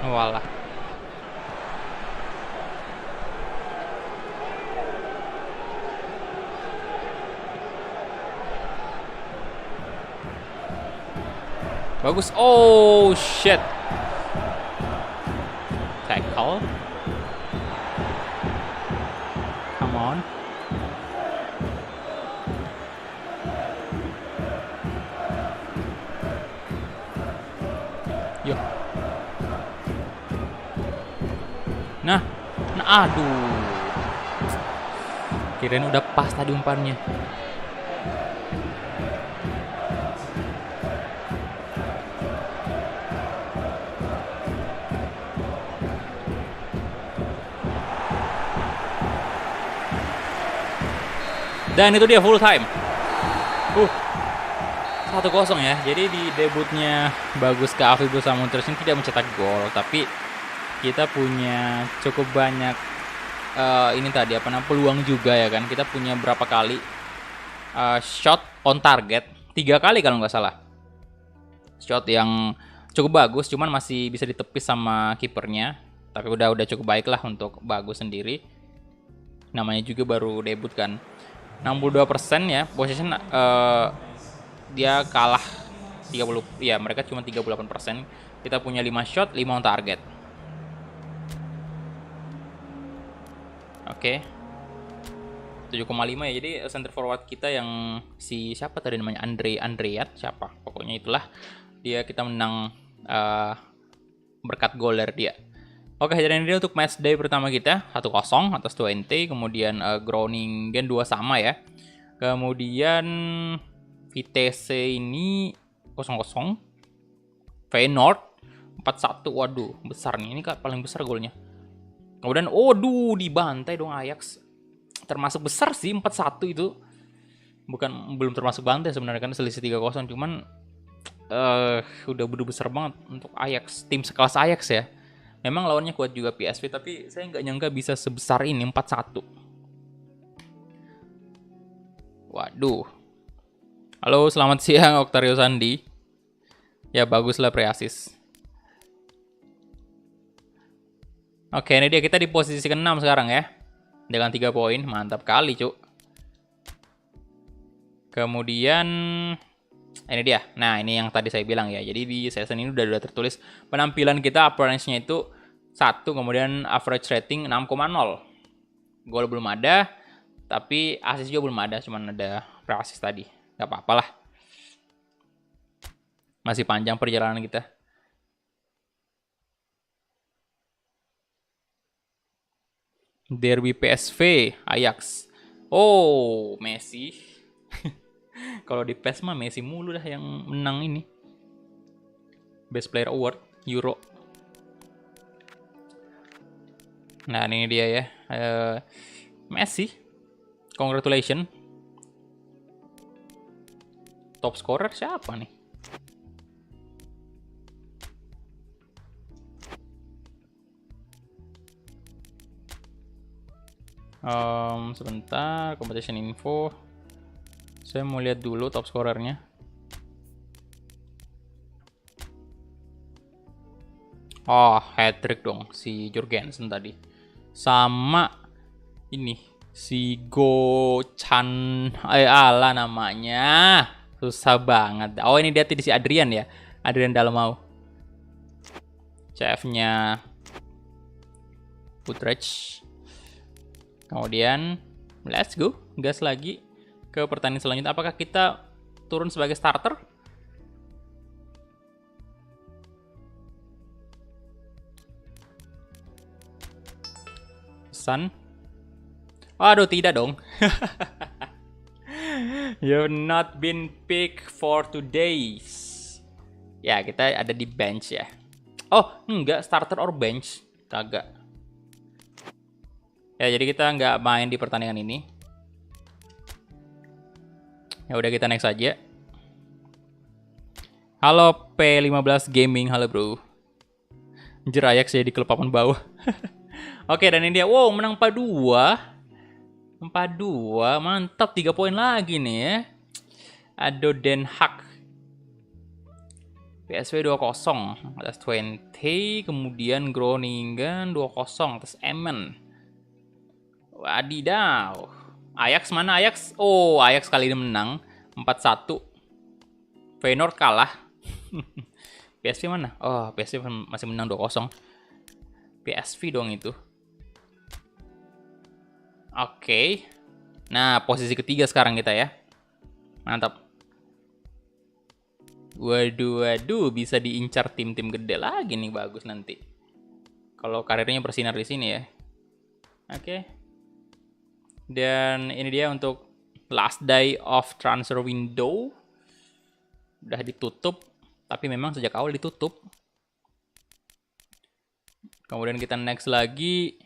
Walah. Bagus. Oh shit. Tackle. Come on. Yo. Nah, aduh. Kirain udah pas tadi umpannya. Dan itu dia full time. 1-0 ya. Jadi di debutnya bagus Kavi bersama Muntersin tidak mencetak gol, tapi kita punya cukup banyak ini tadi peluang juga ya kan. Kita punya berapa kali shot on target, 3 kali kalau nggak salah. Shot yang cukup bagus, cuman masih bisa ditepis sama kipernya. Tapi udah cukup baik lah untuk bagus sendiri. Namanya juga baru debut kan. 62% ya possession, dia kalah 30 ya, mereka cuma 38%. Kita punya 5 shot, 5 on target. Oke. 7,5 ya. Jadi center forward kita yang si siapa tadi namanya, Andreat siapa? Pokoknya itulah. Kita menang berkat gol dari dia. Oke, jadi ini untuk match day pertama kita 1-0 atas Twente, kemudian Groningen 2 sama ya. Kemudian Vitesse ini 0-0. Feyenoord 4-1. Waduh, besar nih. Ini kan paling besar golnya. Kemudian dibantai dong Ajax. Termasuk besar sih 4-1 itu. Belum termasuk bantai sebenarnya kan, selisih 3-0, cuman udah besar banget untuk Ajax, tim sekelas Ajax ya. Memang lawannya kuat juga PSV, tapi saya nggak nyangka bisa sebesar ini 4-1. Waduh. Halo, selamat siang Octario Sandi. Ya baguslah pre-assist. Oke, ini dia, kita di posisi ke-6 sekarang ya. Dengan 3 poin, mantap kali cuk. Kemudian ini dia. Nah, ini yang tadi saya bilang ya. Jadi di season ini udah tertulis penampilan kita appearance-nya itu 1, kemudian average rating 6,0. Gol belum ada, tapi assist juga belum ada, cuman ada pre-assist tadi. Gak apa-apa lah. Masih panjang perjalanan kita. Derby PSV, Ajax. Oh, Messi. Kalau di PES mah Messi mulu dah yang menang ini. Best Player Award, Euro. Nah, ini dia ya. Messi. Congratulations. Top scorer siapa nih? Sebentar, competition info. Saya mau lihat dulu top scorernya. Oh, hat-trick dong si Jurgensen tadi. Sama ini si Go Chan, ala namanya. Susah banget. Oh, ini dia si Adrian ya. Adrian Dalmau. CF-nya Utrecht. Kemudian let's go, gas lagi ke pertandingan selanjutnya. Apakah kita turun sebagai starter? Pesan. Aduh, tidak dong. You've not been picked for today. Ya, kita ada di bench ya. Oh, enggak, starter or bench. Kagak. Ya, jadi kita nggak main di pertandingan ini. Ya udah, kita next aja. Halo P15 Gaming, halo bro. Anjir, Ajax ya di klub papan bawah. Oke, dan ini dia. Wow, menang 4-2. 4-2, mantap, 3 poin lagi nih ya. Ado Den Haag. PSV 2-0 atas 20, kemudian Groningen 2-0 atas Emmen. Wadidaw. Ajax mana Ajax? Oh, Ajax kali ini menang 4-1. Feyenoord kalah. PSV mana? Oh, PSV masih menang 2-0. PSV dong itu. Oke. Nah, posisi ketiga sekarang kita ya. Mantap. Waduh, bisa diincar tim-tim gede lagi nih, bagus nanti. Kalau karirnya bersinar di sini ya. Oke. Dan ini dia untuk last day of transfer window. Udah ditutup, tapi memang sejak awal ditutup. Kemudian kita next lagi.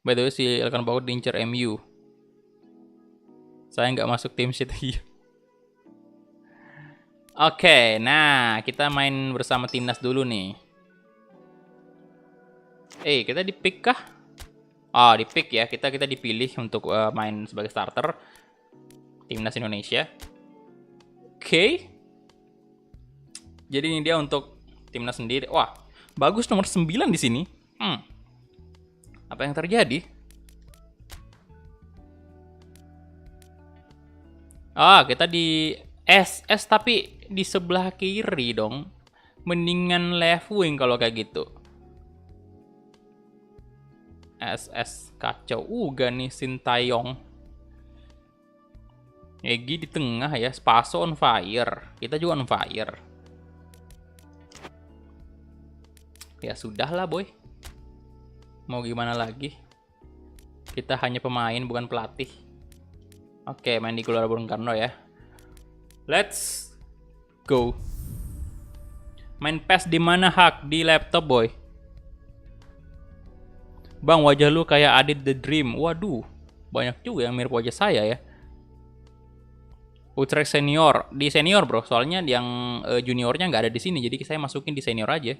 By the way, si Elkan Baut diincar MU. Saya nggak masuk tim sheet. Oke, nah kita main bersama timnas dulu nih. Kita di pick kah? Oh, di pick ya. Kita dipilih untuk main sebagai starter timnas Indonesia. Oke. Jadi ini dia untuk timnas sendiri. Wah, bagus nomor 9 di sini. Apa yang terjadi? Kita di SS tapi di sebelah kiri dong. Mendingan left wing kalau kayak gitu. SS kacau uga nih Sintayong. Egi di tengah ya, Spaso on fire. Kita juga on fire. Ya sudahlah boy. Mau gimana lagi? Kita hanya pemain bukan pelatih. Oke, main di Gelora Bung Karno ya. Let's go. Main PES di mana Hak? Di laptop boy. Bang, wajah lu kayak Adit the Dream. Waduh, banyak juga yang mirip wajah saya ya. Utrecht senior. Di senior bro, soalnya yang juniornya nggak ada di sini. Jadi saya masukin di senior aja.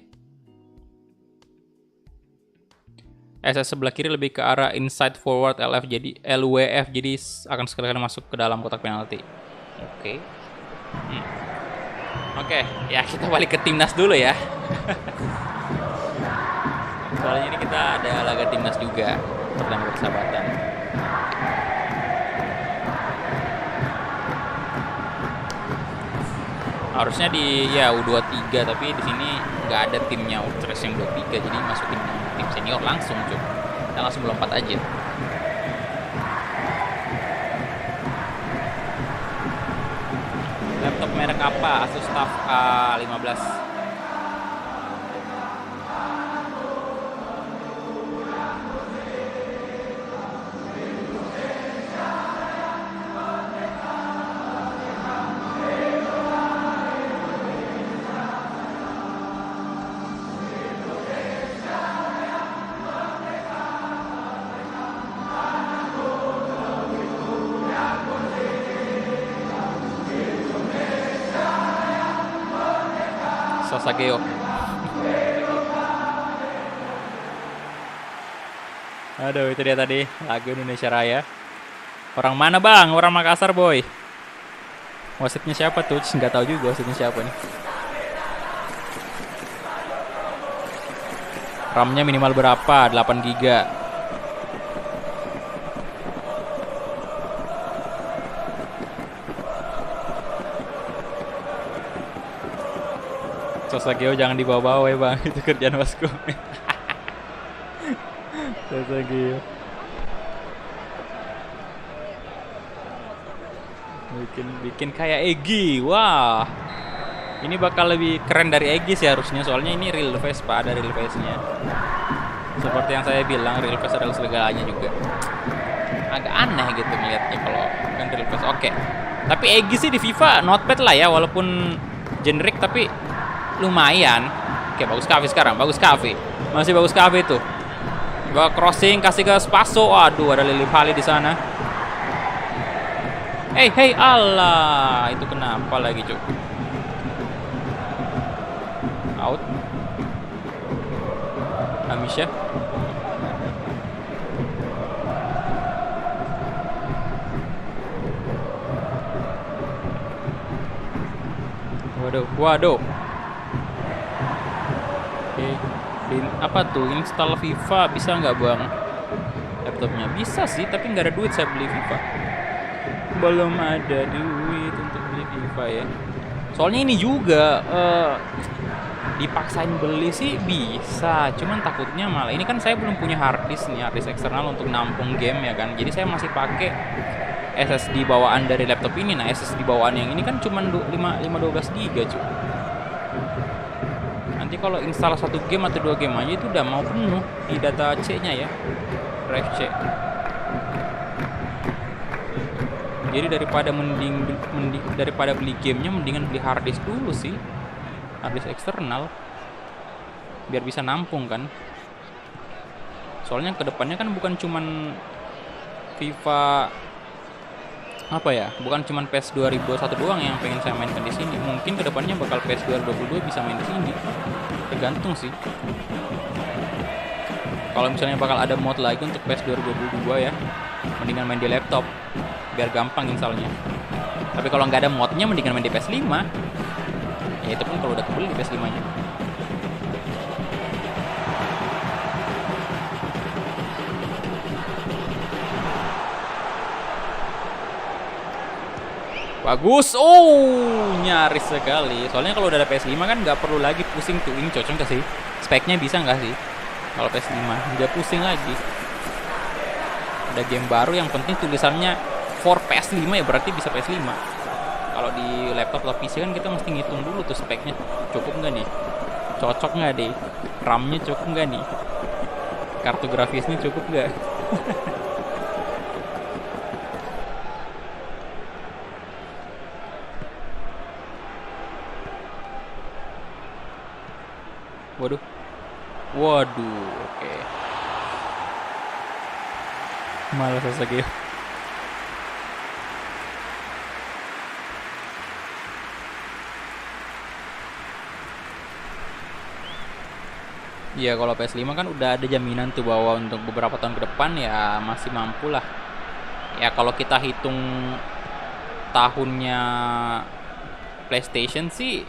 SS sebelah kiri lebih ke arah inside forward LF jadi LWF, jadi akan sekali masuk ke dalam kotak penalti. Oke. Oke, ya kita balik ke timnas dulu ya. Soalnya ini kita ada laga timnas juga, pertandingan persahabatan. Harusnya di ya U23, tapi di sini nggak ada timnya U13 yang U23, jadi masukin tim senior langsung, cuy. Kita langsung melompat aja. Laptop merek apa? Asus TUF A15. Sosageo. Aduh, itu dia tadi lagu Indonesia Raya. Orang mana bang? Orang Makassar boy. Wasitnya siapa tuh? Nggak tahu juga wasitnya siapa nih. RAM-nya minimal berapa? 8 GB. Sosageo jangan dibawa-bawa ya bang, itu kerjaan waskom. Sosageo bikin kayak Egi. Wah, ini bakal lebih keren dari Egi sih harusnya, soalnya ini real face pak, ada real face nya. Seperti yang saya bilang, real face adalah segalanya juga. Agak aneh gitu ngeliatnya kalau kan real face. Oke, tapi Egi sih di FIFA not bad lah ya, walaupun generic tapi lumayan. Oke, bagus Kavi sekarang, bagus Kavi. Masih bagus Kavi itu. Bawa crossing, kasih ke Spaso. Aduh, ada Lili Pali di sana. Hey, Allah. Itu kenapa lagi, Cuk? Out. Amisha. Waduh. Apa tuh, install FIFA bisa nggak bang? Laptopnya bisa sih, tapi nggak ada duit saya beli FIFA. Belum ada duit untuk beli FIFA ya. Soalnya ini juga dipaksain beli sih bisa, cuman takutnya malah ini kan saya belum punya hard disk nih, hard disk eksternal untuk nampung game ya kan. Jadi saya masih pakai SSD bawaan dari laptop ini. Nah, SSD bawaan yang ini kan cuman 512 GB cuy. Nanti kalau install 1 game atau 2 game aja itu udah mau penuh di data C-nya ya, drive C. Jadi daripada daripada beli gamenya, mendingan beli hard disk dulu sih, hard disk eksternal, biar bisa nampung kan. Soalnya kedepannya kan bukan cuman FIFA apa ya, bukan cuman PES 2021 doang yang pengen saya mainkan di sini. Mungkin kedepannya bakal PES 2022 bisa main di sini. Tergantung sih. Kalau misalnya bakal ada mod lagi untuk PES 2022 ya, mendingan main di laptop biar gampang installnya. Tapi kalau nggak ada modnya, mendingan main di PS5. Ya itu pun kalau udah kebeli di PS5-nya. Bagus, nyaris sekali. Soalnya kalau udah ada PS5 kan nggak perlu lagi pusing tuh, ini cocok nggak sih? Speknya bisa nggak sih? Kalau PS5 nggak pusing lagi. Ada game baru, yang penting tulisannya for PS5 ya berarti bisa PS5. Kalau di laptop atau PC kan kita mesti ngitung dulu tuh speknya cukup nggak nih? Cocok nggak deh? RAM-nya cukup nggak nih? Kartu grafisnya cukup nggak? Waduh, oke. Malah Sosageo. Ya kalau PS5 kan udah ada jaminan tuh bahwa untuk beberapa tahun ke depan ya masih mampu lah. Ya kalau kita hitung tahunnya PlayStation sih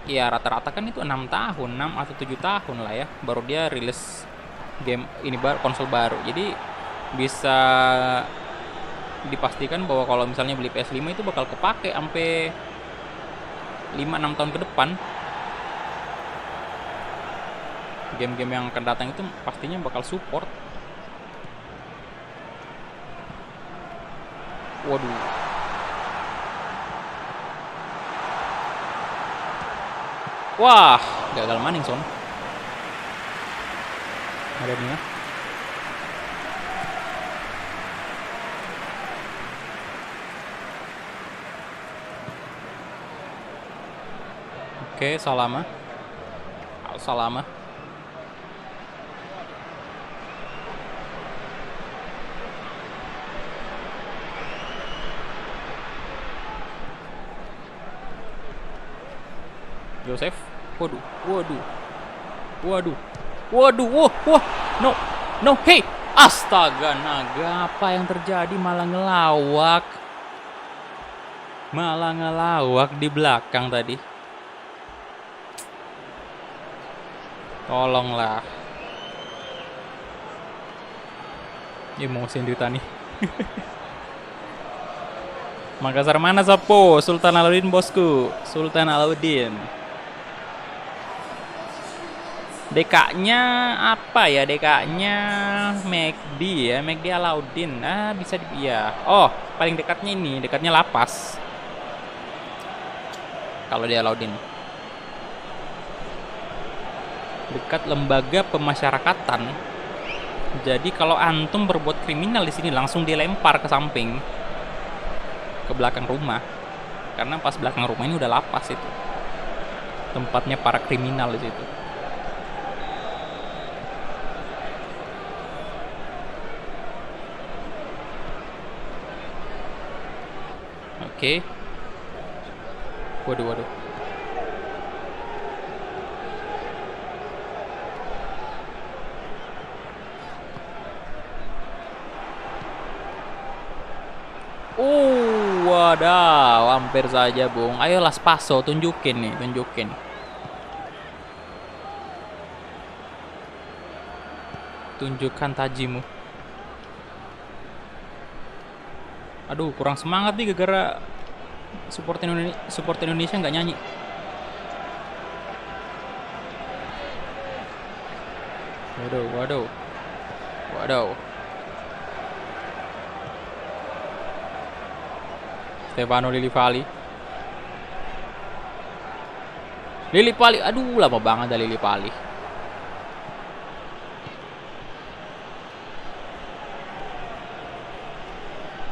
ya rata-rata kan itu 6 tahun, 6 atau 7 tahun lah ya baru dia rilis game ini konsol baru. Jadi bisa dipastikan bahwa kalau misalnya beli PS5 itu bakal kepake sampai 5-6 tahun ke depan. Game-game yang akan datang itu pastinya bakal support. Waduh. Wah, gagal maning son. Ada nih ya. Oke, Salama. Salama. Joseph. Waduh, waduh. Waduh. Waduh, wah. No. No, hey. Astaga, naga, apa yang terjadi? Malah ngelawak. Malah ngelawak di belakang tadi. Tolonglah. Emosi Dita nih. Makassar mana Sapo? Sultan Alauddin bosku. Sultan Alauddin. DK-nya apa ya? DK-nya McD ya, McD Alauddin. Bisa ya. Oh, paling dekatnya ini, dekatnya Lapas. Kalau di Alauddin. Dekat lembaga pemasyarakatan. Jadi kalau antum berbuat kriminal di sini langsung dilempar ke samping, ke belakang rumah. Karena pas belakang rumah ini udah Lapas itu. Tempatnya para kriminal di situ. Oke. Waduh. Wadaw, hampir saja, Bung. Ayo Las Paso, tunjukin. Tunjukkan tajimu. Aduh, kurang semangat nih gara-gara support Indonesia nggak nyanyi. Waduh. Stefano Lillipali. Aduh lama banget dari Lillipali.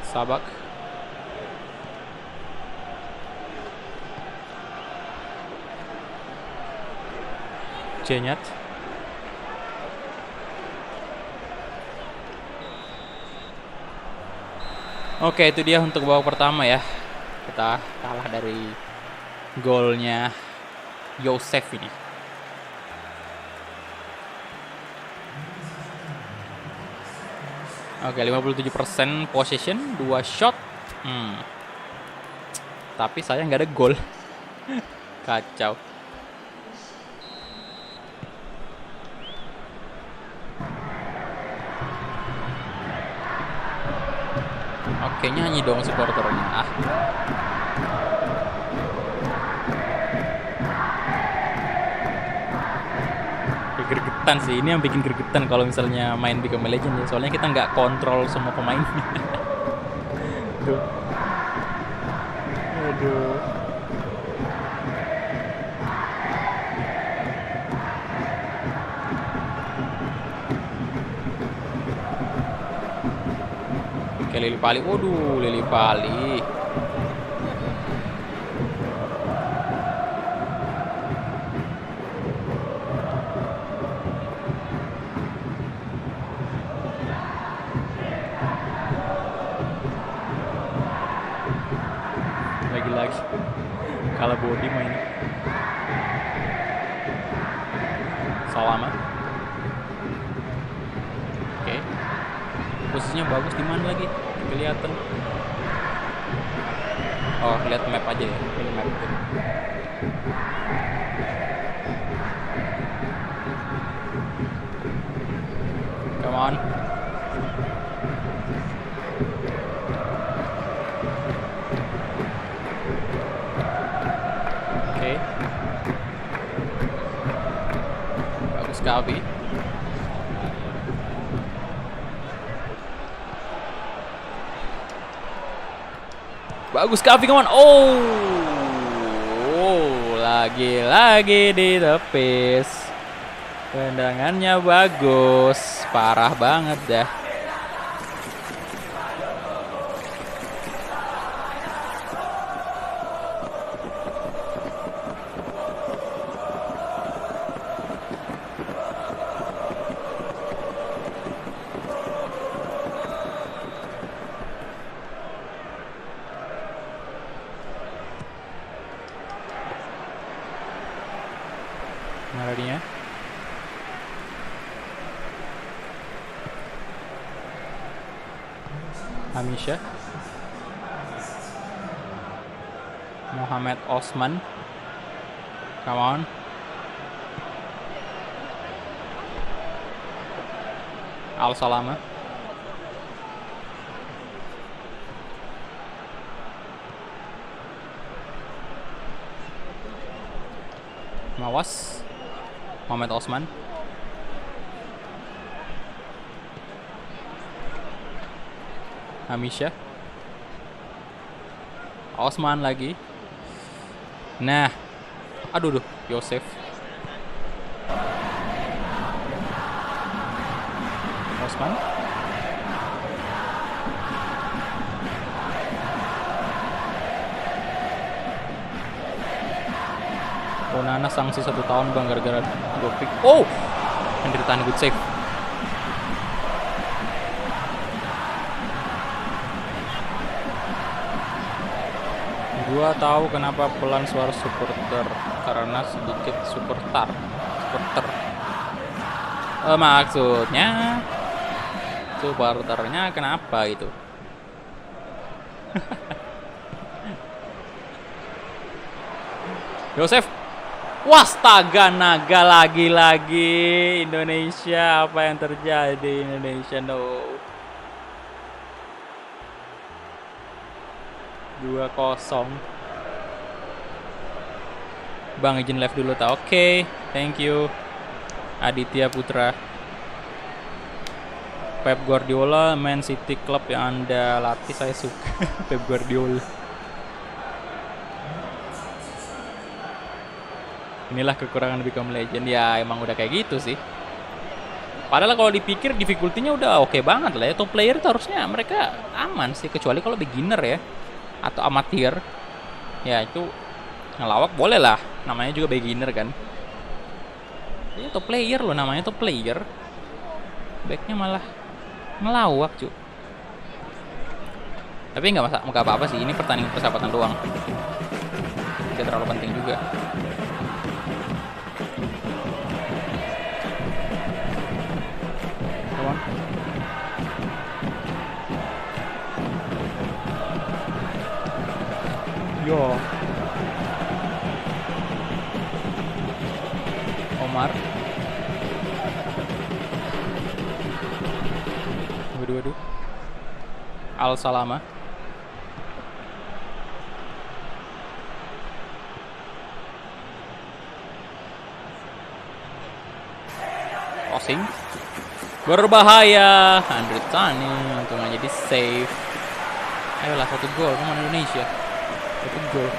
Sabak. Cenyat. Oke, itu dia untuk babak pertama ya. Kita kalah dari golnya Joseph ini. Oke, 57% possession, 2 shot. Tapi saya nggak ada gol. Kacau. Oke, nyanyi dong supporternya. Gregetan sih, ini yang bikin gregetan kalau misalnya main League of Legends ya. Soalnya kita nggak kontrol semua pemain. Aduh. Oke, Lillipali. Waduh, Lillipali. Lagi-lagi kalah body main. Salama. Posisinya bagus di mana lagi? Kelihatan. Oh, lihat map aja ya. Ini map itu. Come on. Oke. Bagus sekali. Bagus Kavi, come on. Oh, lagi-lagi ditepis. Tendangannya bagus, parah banget dah. Larinya. Hamisha. Muhammad Osman. Come on. Al Salama. Mawas. Muhammad Osman. Hamisha. Osman lagi. Nah. Aduh, Yosef. Osman. Onana sanksi 1 tahun bang gara-gara doping. Oh, Hendritan good save. Gua tahu kenapa pelan suara supporter karena sedikit supporter. Maksudnya supporternya kenapa gitu? Yosef. Wastaga, naga lagi-lagi Indonesia. Apa yang terjadi Indonesia? No. 2-0. Bang izin live dulu tak? Oke, thank you. Aditya Putra. Pep Guardiola, Man City Club yang Anda latih saya suka. Pep Guardiola. Inilah kekurangan Become Legend. Ya emang udah kayak gitu sih. Padahal kalau dipikir difficulty-nya udah oke banget lah ya. Top player itu harusnya mereka aman sih. Kecuali kalau beginner ya. Atau amatir. Ya itu ngelawak boleh lah. Namanya juga beginner kan. Ini top player loh, namanya top player. Backnya malah ngelawak cuy. Tapi nggak apa-apa sih. Ini pertandingan persahabatan doang. Tidak terlalu penting juga. Yo. Omar. Waduh. Al Salama. Crossing. Berbahaya. Andre Tani untung aja di save. Ayolah 1 gol sama Indonesia. 1 gol.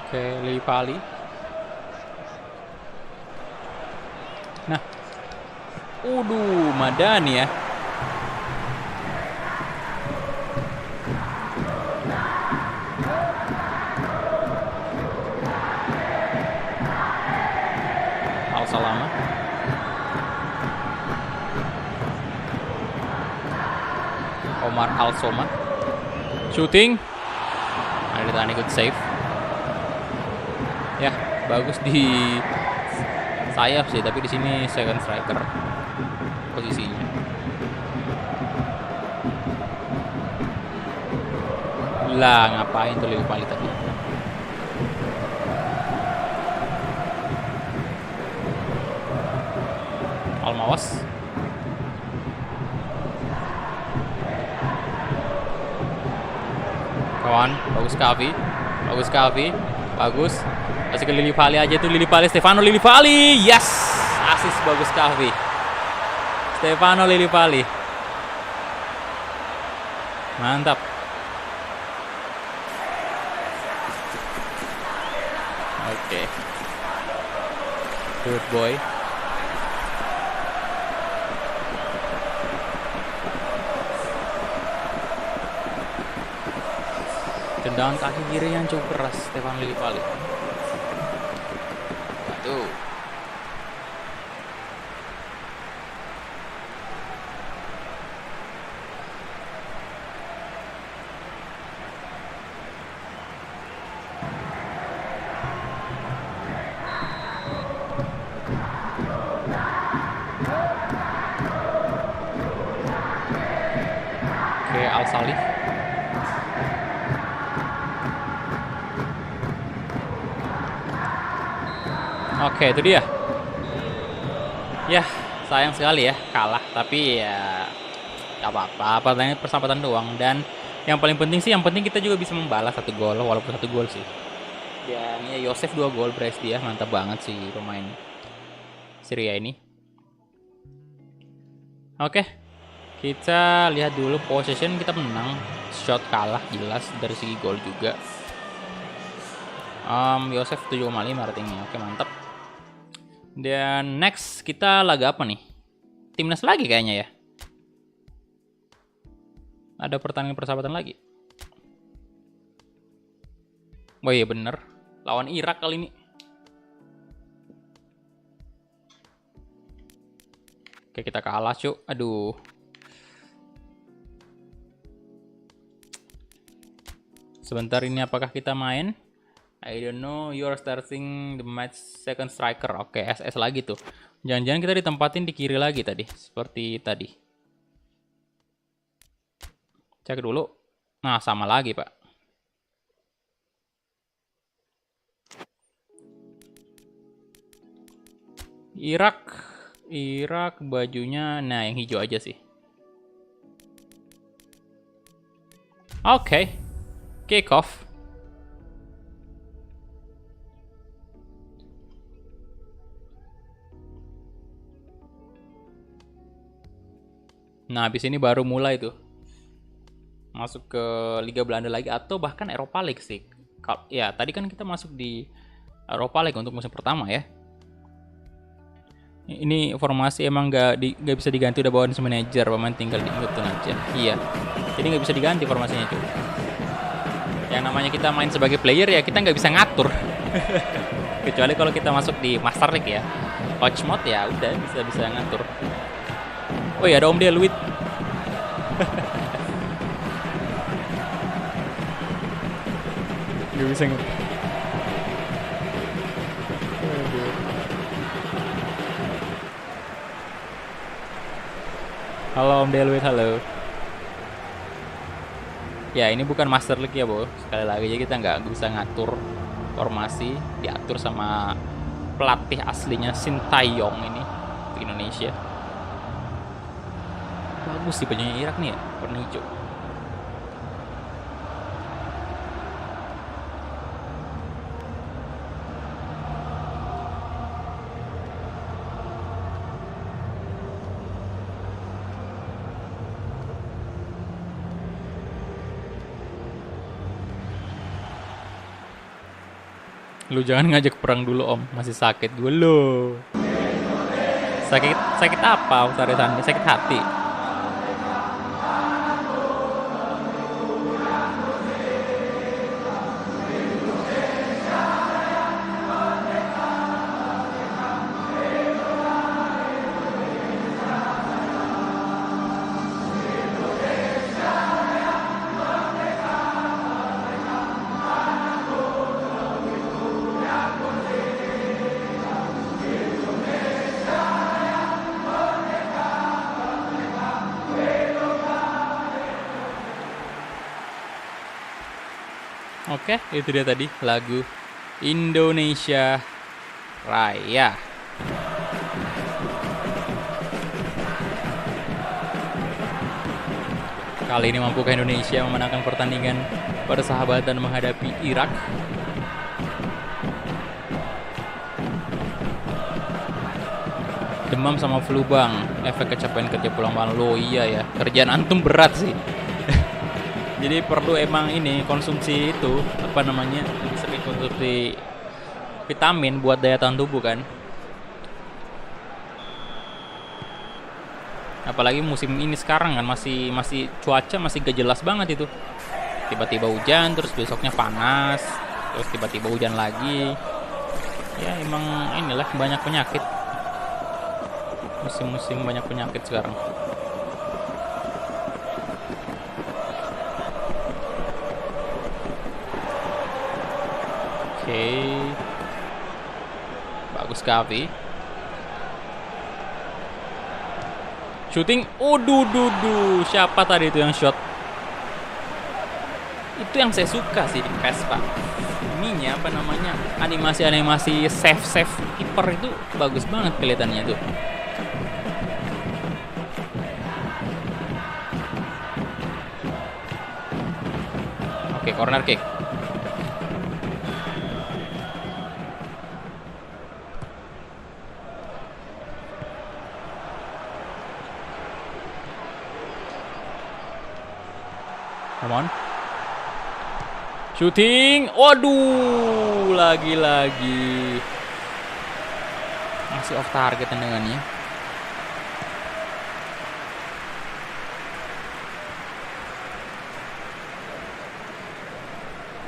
Oke, Lipali. Nah. Madani ya. Al Salama. Omar Al-Soma. Shooting. Ada Tani good save. Ya, bagus di sayap sih, tapi di sini second striker posisinya. Lah, ngapain tuh Lili Pali tadi? Almawas. Kawan, bagus Kavi. Bagus Kavi. Bagus. Kasih ke Lili Pali aja tuh, Lili Pali, Stefano Lili Pali. Yes! Asis bagus Kavi. Stefano Lili Pali. Mantap. Oke. Good boy. Tendangan kaki kiri yang cukup keras Stefano Lili Pali. Tuh. Oke, Al Salih. Oke, itu dia. Ya, sayang sekali ya kalah, tapi ya gak apa-apa, pertandingan persahabatan doang. Dan yang paling penting sih, yang penting kita juga bisa membalas 1 gol, walaupun 1 gol sih. Dan ya Yosef 2 gol brace dia, mantap banget sih pemain Syria ini. Oke, kita lihat dulu possession, kita menang, shot kalah jelas dari segi gol juga. Yosef 7,5 ratingnya, oke mantap. Dan next kita laga apa nih? Timnas lagi kayaknya ya. Ada pertandingan persahabatan lagi. Oh iya bener, lawan Irak kali ini. Oke, kita kalah cuk. Aduh. Sebentar, ini apakah kita main? I don't know, you are starting the match second striker. Oke, SS lagi tuh. Jangan-jangan kita ditempatin di kiri lagi tadi, seperti tadi. Cek dulu. Nah, sama lagi, Pak. Irak bajunya, nah yang hijau aja sih. Oke. Kick off. Nah, habis ini baru mulai tuh. Masuk ke Liga Belanda lagi atau bahkan Eropa League sih. Ya, tadi kan kita masuk di Eropa League untuk musim pertama ya. Ini formasi emang gak bisa diganti, udah bawaan manajer, pemain tinggal diikutin aja. Iya. Jadi nggak bisa diganti formasinya cuy. Yang namanya kita main sebagai player ya kita nggak bisa ngatur. Kecuali kalau kita masuk di Master League ya. Coach mode ya udah bisa ngatur. Oh iya, ada Om Deluit. Gak bisa ngatur. Halo Om Deluit, halo. Ya ini bukan Master League ya, Bo. Sekali lagi aja kita nggak bisa ngatur formasi, diatur sama pelatih aslinya Sintayong ini di Indonesia. Bagus sih bajunya Irak nih ya, warna hijau. Lu jangan ngajak perang dulu Om, masih sakit gue lo. Sakit apa Om Sari? Sakit hati. Oke, itu dia tadi lagu Indonesia Raya. Kali ini mampukah Indonesia memenangkan pertandingan persahabatan menghadapi Irak? Demam sama flu bang, efek kecapean kerja pulang malam. Lo iya ya, kerjaan antum berat sih. Jadi perlu emang ini konsumsi itu apa namanya, sering konsumsi vitamin buat daya tahan tubuh kan. Apalagi musim ini sekarang kan masih cuaca masih gak jelas banget itu. Tiba-tiba hujan, terus besoknya panas, terus tiba-tiba hujan lagi. Ya emang inilah banyak penyakit. Musim-musim banyak penyakit sekarang. Oke. Bagus Gavi. Shooting. Duh. Siapa tadi itu yang shot? Itu yang saya suka sih di PES, Pak. Ininya apa namanya? Animasi save kiper itu bagus banget kelihatannya tuh. Oke, corner kick. Come on. Shooting. Waduh, lagi-lagi. Masih off target tendangannya.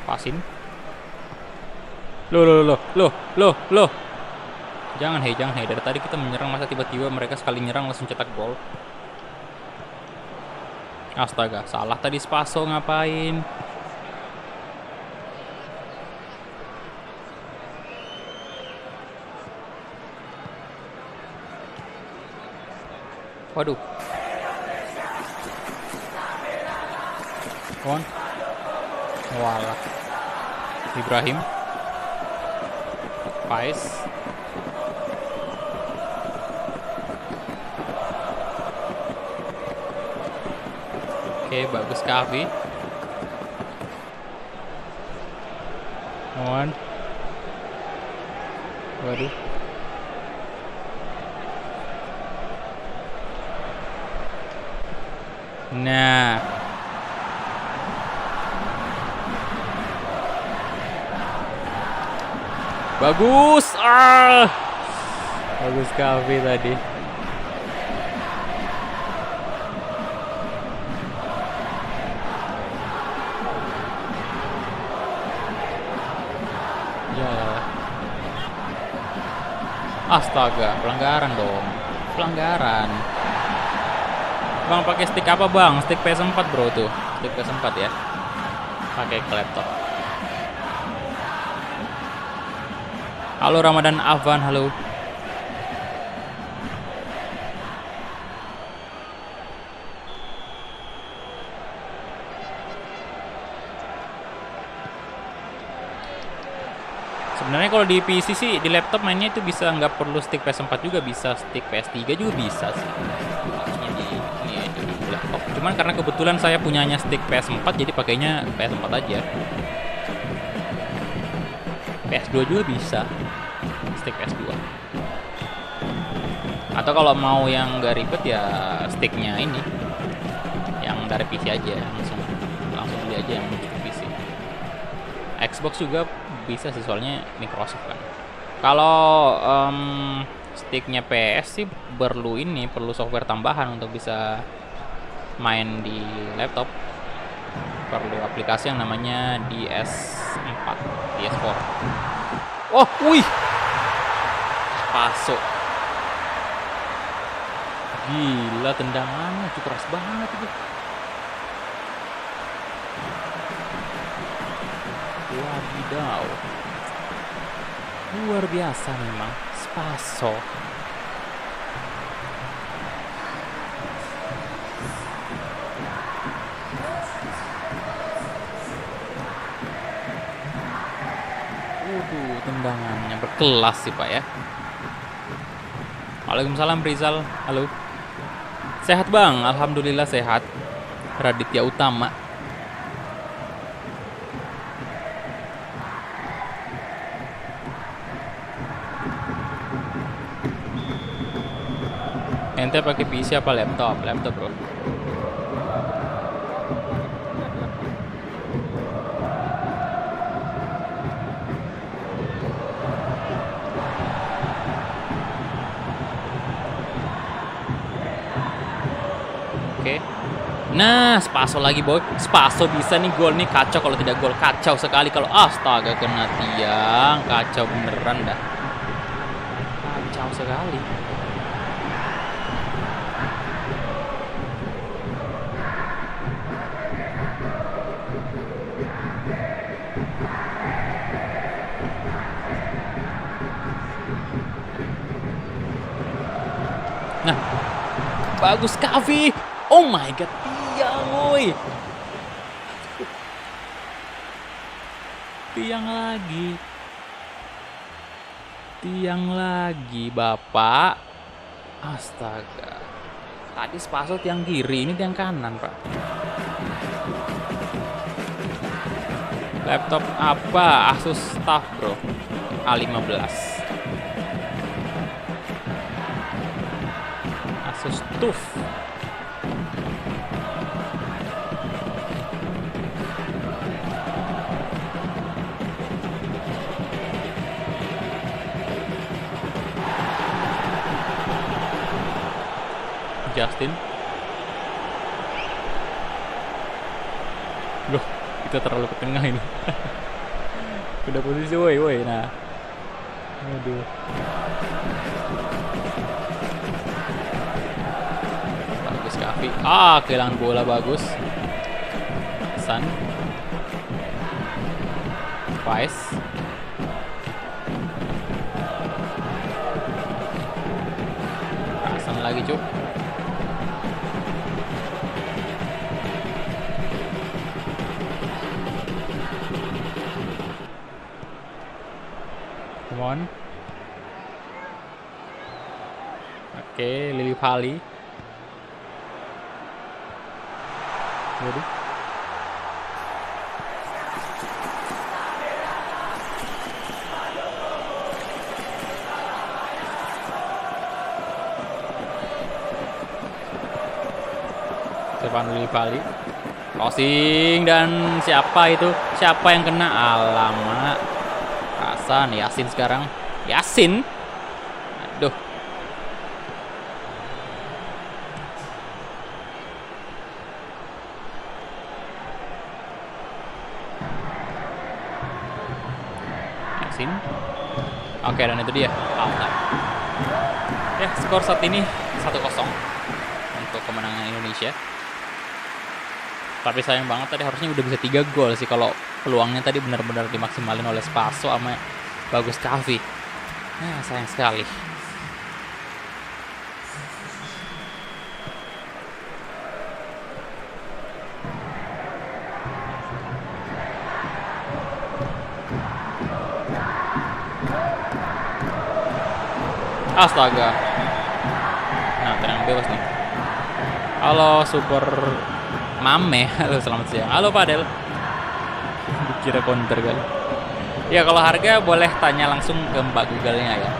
Pasin. Loh. Jangan hei. Dari tadi kita menyerang, masa tiba-tiba mereka sekali nyerang langsung cetak gol. Astaga, salah tadi Spaso ngapain? Waduh. On. Walah. Ibrahim. Pais. Oke, bagus Gavi. On. Waduh. Nah. Bagus. Bagus Gavi tadi. Astaga, pelanggaran dong. Pelanggaran. Bang pakai stick apa, Bang? Stick PS4, Bro tuh. Stick PS4 ya. Pakai ke laptop. Halo Ramadan Avan, halo. Sebenarnya kalau di PC sih, di laptop mainnya itu bisa nggak perlu stick PS4 juga, bisa stick PS3 juga bisa sih. Maksudnya di laptop. Cuman karena kebetulan saya punyanya stick PS4 jadi pakainya PS4 aja. PS2 juga bisa. Stick PS2. Atau kalau mau yang nggak ribet ya sticknya ini. Yang dari PC aja, langsung beli aja yang untuk PC. Xbox juga bisa sih, soalnya Microsoft kan. Kalau sticknya PS sih perlu software tambahan untuk bisa main di laptop. Perlu aplikasi yang namanya DS4. Oh, wih, Paso. Gila tendangannya cukup keras banget itu. Wadidaw. Luar biasa memang Spaso. Undangannya berkelas sih Pak ya. Waalaikumsalam Rizal. Halo. Sehat Bang? Alhamdulillah sehat. Raditya Utama. Ente pakai PC apa laptop? Laptop bro. Oke. Nah, Spaso lagi boy. Spaso bisa nih gol nih, kacau kalau tidak gol. Kacau sekali kalau astaga kena tiang. Kacau beneran dah. Kacau sekali. Nah, bagus Kavi. Oh my god, tiang woi. Tiang lagi. Tiang lagi, Bapak. Astaga. Tadi Spaso tiang kiri, ini tiang kanan, Pak. Laptop apa? Asus TUF, bro. A15. Asus TUF. Justin. Loh, kita terlalu ke tengah ini. Udah posisi woi. Nah. Aduh. Bagus Kavi. Kehilangan bola bagus. San. Vice. Hasan lagi, Cuk. Come on. Oke, Lili Pali. Waduh. Stefano Lili Pali. Crossing dan siapa itu? Siapa yang kena? Alamak. Hasan, Yasin sekarang. Yasin. Aduh. Yasin. Oke, dan itu dia. Halftime. Ya, skor saat ini 1-0 untuk kemenangan Indonesia. Tapi sayang banget tadi harusnya udah bisa 3 gol sih kalau peluangnya tadi benar-benar dimaksimalin oleh Spaso sama Bagus Kavi. Nah, sayang sekali. Astaga. Nah, tenang bebas nih. Halo Super Mame. Halo, selamat siang. Halo Padel. Dikira counter kali. Ya kalau harga boleh tanya langsung ke Mbak Google-nya ya.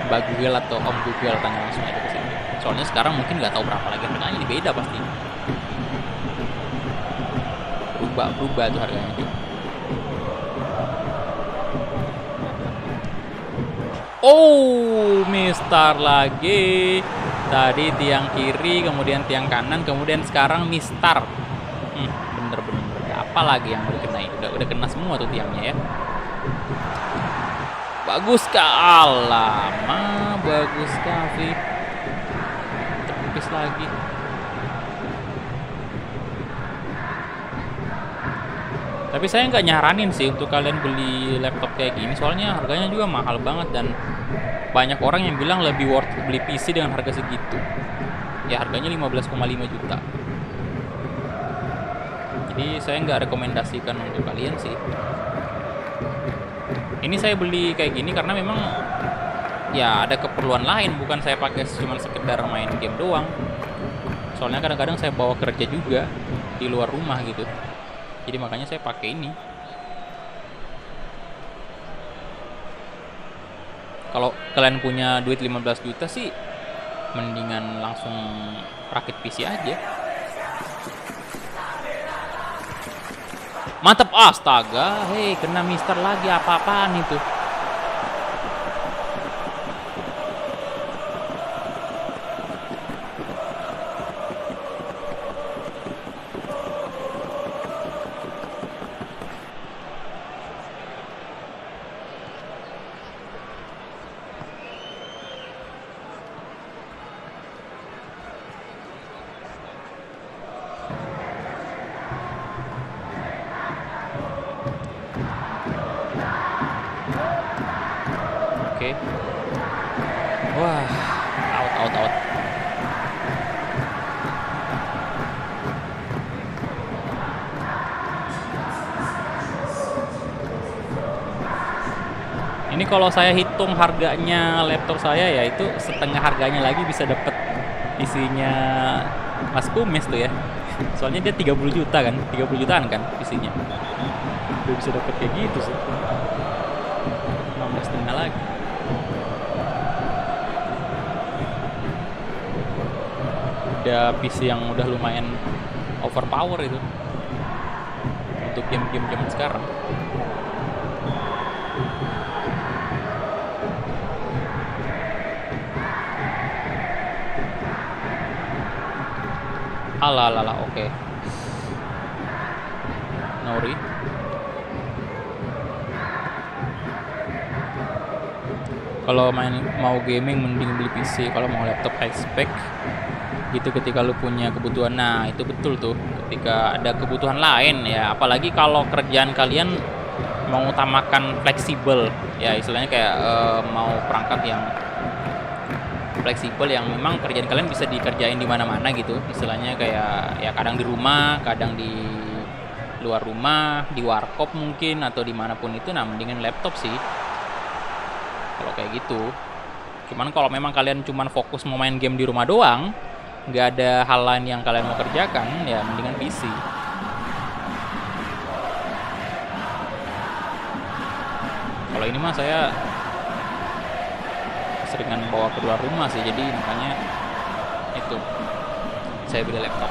Mbak Google atau Om Google, tanya langsung aja ke sini. Soalnya sekarang mungkin nggak tahu berapa lagi harganya, ini beda pasti. Berubah tuh harganya juga. Oh, mistar lagi. Tadi tiang kiri, kemudian tiang kanan, kemudian sekarang mistar. Bener-bener. Apa lagi yang udah kena? Udah kena semua tuh tiangnya ya. Bagus Kak. Lama bagus Kavi. Tepis lagi. Tapi saya nggak nyaranin sih untuk kalian beli laptop kayak gini, soalnya harganya juga mahal banget dan banyak orang yang bilang lebih worth beli PC dengan harga segitu. Ya harganya 15,5 juta. Jadi saya nggak rekomendasikan untuk kalian sih. Ini saya beli kayak gini karena memang ya ada keperluan lain, bukan saya pakai cuma sekedar main game doang. Soalnya kadang-kadang saya bawa kerja juga di luar rumah gitu. Jadi makanya saya pakai ini. Kalau kalian punya duit 15 juta sih mendingan langsung rakit PC aja. Mantap, astaga. Hei, kena Mister lagi, apa-apaan itu? Oke. Wah, out. Ini kalau saya hitung harganya laptop saya ya itu setengah harganya lagi bisa dapat isinya Mas Kumis tuh ya. Soalnya dia 30 juta kan, 30 jutaan kan isinya. Udah bisa dapat kayak gitu sih. 16 setengah lagi. Udah PC yang udah lumayan overpower itu untuk game-game zaman sekarang. Alah, oke. Nori. Kalau mau gaming mending beli PC, kalau mau laptop high spec gitu ketika lu punya kebutuhan. Nah, itu betul tuh. Ketika ada kebutuhan lain ya, apalagi kalau kerjaan kalian mengutamakan fleksibel, ya istilahnya kayak mau perangkat yang fleksibel yang memang kerjaan kalian bisa dikerjain di mana-mana gitu. Istilahnya kayak ya kadang di rumah, kadang di luar rumah, di warkop mungkin atau dimanapun itu. Nah, mendingan laptop sih kalau kayak gitu. Cuman kalau memang kalian cuman fokus mau main game di rumah doang, nggak ada hal lain yang kalian mau kerjakan, ya mendingan PC. Kalau ini mah saya seringan bawa keluar rumah sih, jadi makanya itu saya beli laptop.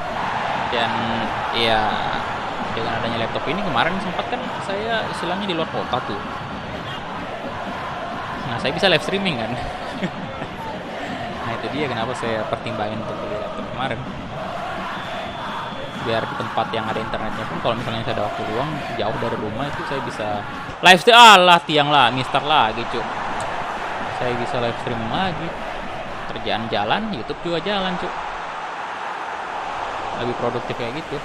Dan ya dengan adanya laptop ini kemarin sempat kan saya istilahnya di luar kota tuh. Nah, saya bisa live streaming kan. Nah, itu dia kenapa saya pertimbangin untuk beli laptop kemarin. Biar di tempat yang ada internetnya pun kalau misalnya saya ada waktu luang jauh dari rumah itu saya bisa live stream. Alah, tiang lah, Mister lagi cuk. Saya bisa live streaming lagi. Kerjaan jalan, YouTube juga jalan cuk. Lebih produktif kayak gitu.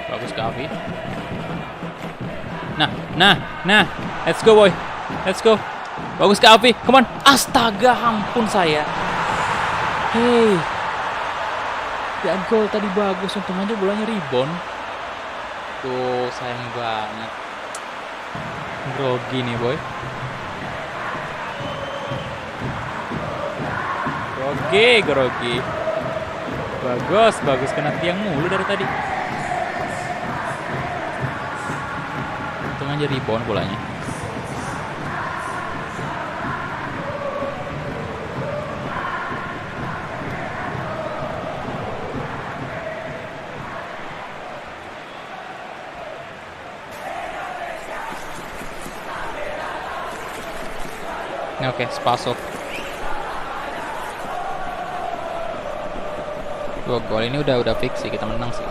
Bagus Kavi. Nah, let's go boy, let's go. Bagus Kavi, come on. Astaga, ampun saya. Hey, ya gol tadi bagus, untung aja bolanya rebound. Tuh sayang banget. Grogi nih boy. Grogi. Bagus kena tiang mulu dari tadi. Untung aja rebound bolanya. Oke, Spasov. 2 gol ini udah fix sih, kita menang sih.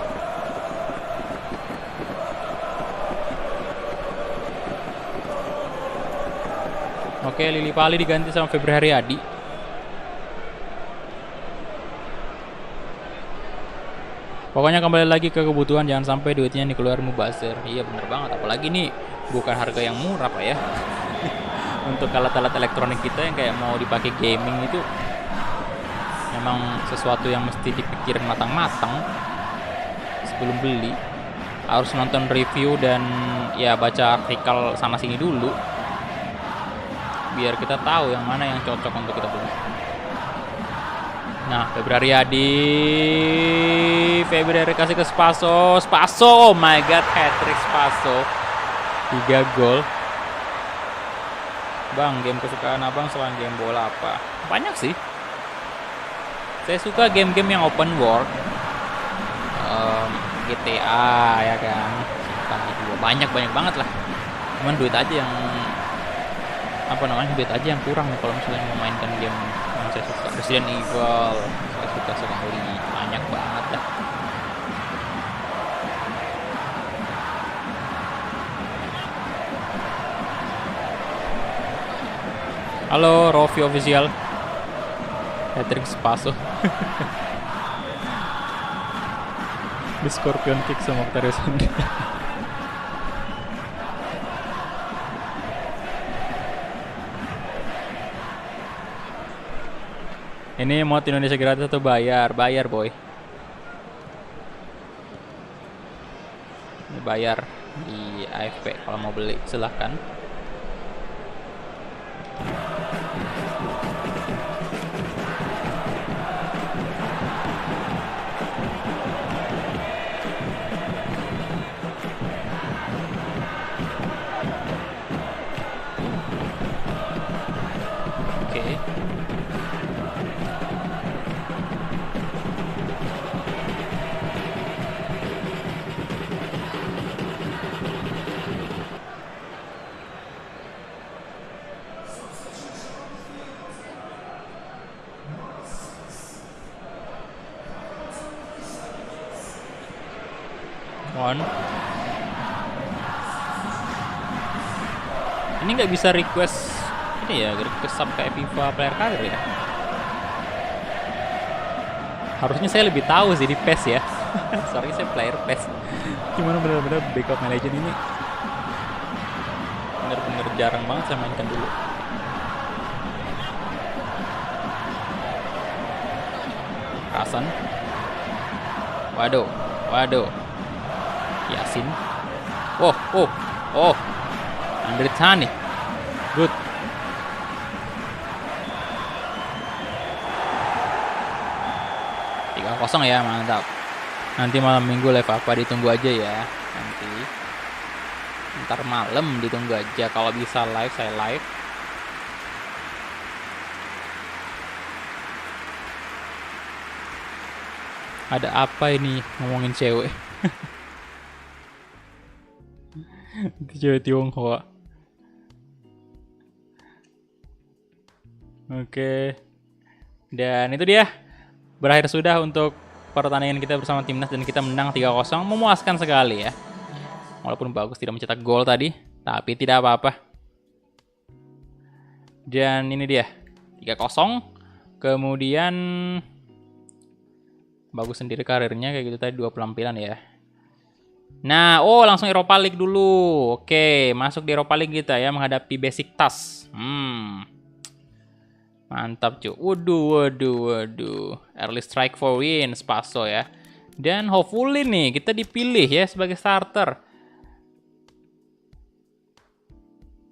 Oke, Lili Pali diganti sama Febri Haryadi. Pokoknya kembali lagi ke kebutuhan, jangan sampai duitnya dikeluarin mubazir. Iya bener banget, apalagi nih bukan harga yang murah Pak ya. Untuk alat-alat elektronik kita yang kayak mau dipakai gaming itu memang sesuatu yang mesti dipikirin matang-matang sebelum beli. Harus nonton review dan ya baca artikel sana sini dulu biar kita tahu yang mana yang cocok untuk kita beli. Nah, Februari kasih ke Spaso, oh my god, hat-trick Spaso, 3 gol. Bang, game kesukaan abang selain game bola apa? Banyak sih. Saya suka game-game yang open world, GTA ya kan, banyak banget lah. Cuman duit aja yang kurang nih kalau misalnya memainkan game yang saya suka. Resident Evil saya suka sekali, banyak banget dah. Halo Rofi official, hat-trick Spaso. Di Scorpion Kick sama Octarius Sandri. Ini mod Indonesia gratis atau bayar? Bayar boy. Ini bayar di AFP. Kalau mau beli silahkan. Oke. On. Ini nggak bisa request ini ya, request sub kayak FIFA player karir ya. Harusnya saya lebih tahu sih di PES ya. Sorry, saya player PES. Gimana bener-bener backup Legend ini bener-bener jarang banget saya mainkan dulu. Rasan. Waduh. Yasin. Oh. Andre Tani. Good. Kosong ya, mantap. Nanti malam minggu live apa ditunggu aja ya. Nanti ntar malam ditunggu aja. Kalau bisa live saya live. Ada apa ini ngomongin cewek? Cewek Tionghoa. Oke. Dan itu dia. Berakhir sudah untuk pertandingan kita bersama timnas dan kita menang 3-0. Memuaskan sekali ya. Walaupun bagus tidak mencetak gol tadi, tapi tidak apa-apa. Dan ini dia 3-0. Kemudian bagus sendiri karirnya kayak gitu tadi, 2 penampilan ya. Nah, langsung Europa League dulu. Oke, masuk di Europa League kita ya menghadapi Besiktas. Mantap cuy. Waduh. Early strike for win Spaso ya. Dan hopefully nih kita dipilih ya sebagai starter.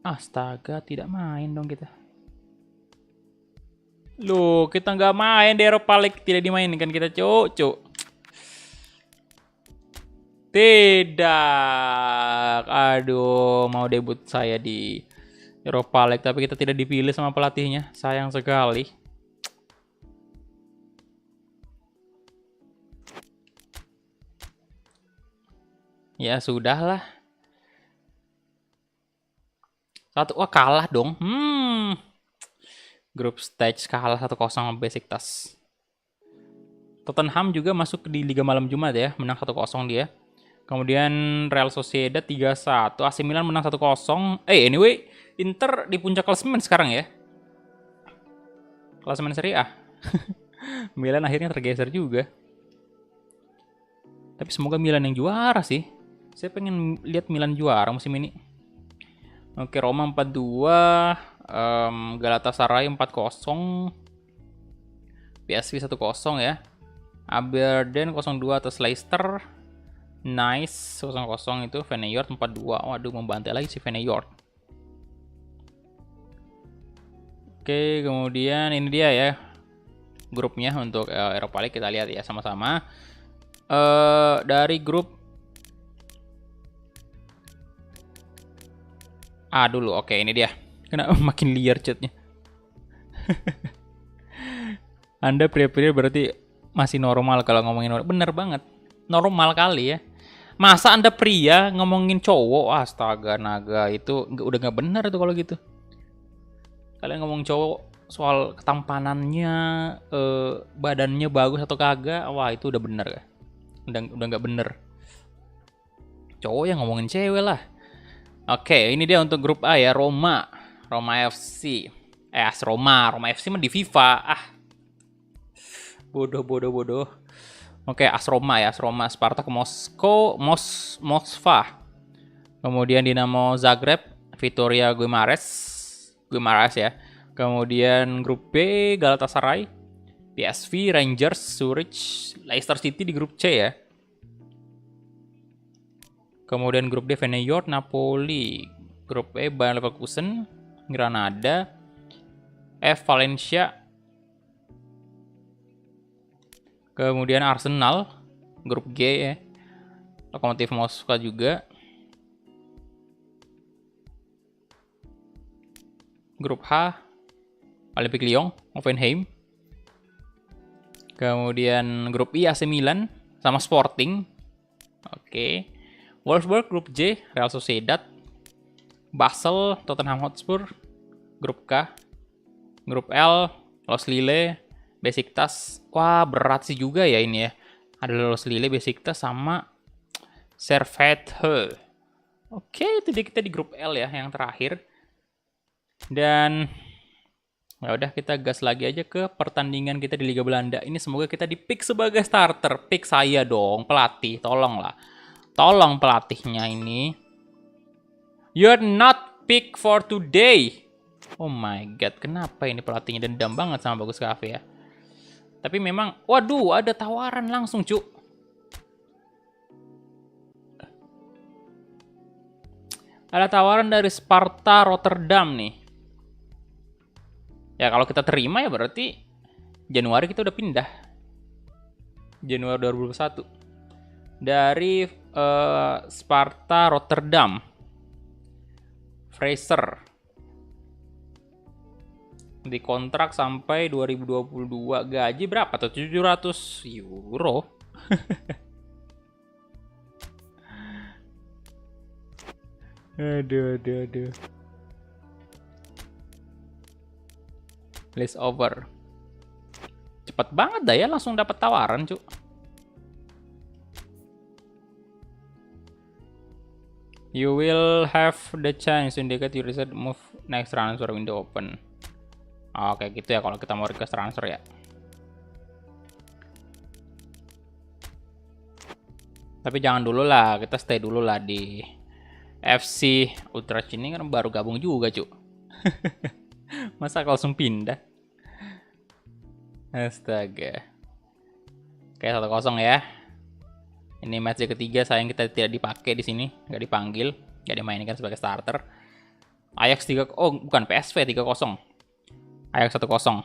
Astaga, tidak main dong kita. Loh, kita nggak main di Europa League, tidak dimainkan kita cuk. Tidak. Aduh, mau debut saya di Europa League tapi kita tidak dipilih sama pelatihnya. Sayang sekali. Ya sudahlah. Kalah dong. Grup stage kalah 1-0 sama Besiktas. Tottenham juga masuk di Liga Malam Jumat ya, menang 1-0 dia. Kemudian Real Sociedad 3-1, AC Milan menang 1-0. Anyway, Inter di puncak klasemen sekarang ya. Klasemen Serie A. Milan akhirnya tergeser juga. Tapi semoga Milan yang juara sih. Saya pengen lihat Milan juara musim ini. Oke, Roma 4-2, Galatasaray 4-0, PSV 1-0 ya. Aberdeen 0-2 atas Leicester. Nice 0-0 itu. Feyenoord 4-2. Waduh, membantai lagi si Feyenoord. Oke, kemudian ini dia ya grupnya untuk Eropa League. Kita lihat ya sama-sama. Dari grup A dulu. Oke, ini dia. Kenapa makin liar chatnya? Anda pria-pria berarti masih normal kalau ngomongin orang. Bener banget. Normal kali ya. Masa Anda pria ngomongin cowok? Astaga naga, itu udah nggak bener tuh kalau gitu. Kalian ngomong cowok soal ketampanannya, badannya bagus atau kagak, wah itu udah bener ya. Udah nggak bener. Cowok yang ngomongin cewek lah. Oke, ini dia untuk grup A ya, Roma FC. Roma FC mah di FIFA. Bodoh. Oke, AS Roma ya, AS Roma, Spartak Moskow, Moskva. Kemudian Dinamo Zagreb, Vitoria Guimarães ya. Kemudian grup B, Galatasaray, PSV, Rangers, Zurich, Leicester City di grup C ya. Kemudian grup D, Feyenoord, Napoli. Grup E, Bayer Leverkusen, Granada, F, Valencia. Kemudian Arsenal, grup G ya. Lokomotif Moskwa juga. Grup H, Olympique Lyon, Hoffenheim. Kemudian grup I, AC Milan sama Sporting. Oke. Wolfsburg grup J, Real Sociedad. Basel, Tottenham Hotspur. Grup K. Grup L, Los Lille, Besiktas. Wah, berat sih juga ya ini ya. Ada Los Lille, Besiktas sama Servette. Oke, itu dia kita di grup L ya, yang terakhir. Dan ya udah, kita gas lagi aja ke pertandingan kita di Liga Belanda. Ini semoga kita di-pick sebagai starter. Pick saya dong, pelatih. Tolonglah. Tolong pelatihnya ini. You're not pick for today. Oh my god, kenapa ini pelatihnya dendam banget sama Bagus Cafe ya? Tapi memang, waduh, ada tawaran langsung, cuk. Ada tawaran dari Sparta Rotterdam nih. Ya kalau kita terima ya berarti Januari kita udah pindah. Januari 2021. Dari Sparta Rotterdam. Fraser. Dikontrak sampai 2022. Gaji berapa tuh? 700 euro. Aduh. List over. Cepet banget dah ya, langsung dapat tawaran, cuk. You will have the chance to indicate you decide move next transfer window open. Oke, gitu ya kalau kita mau request transfer ya. Tapi jangan dulu lah, kita stay dulu lah di FC Utrecht ini, kan baru gabung juga, cuk. Masa langsung pindah? Astaga. Kayak 1-0 ya. Ini match ketiga, sayang kita tidak dipakai di sini, nggak dipanggil, nggak dimainkan sebagai starter. Ajax 3, oh bukan, PSV 3-0. Ajax 1-0.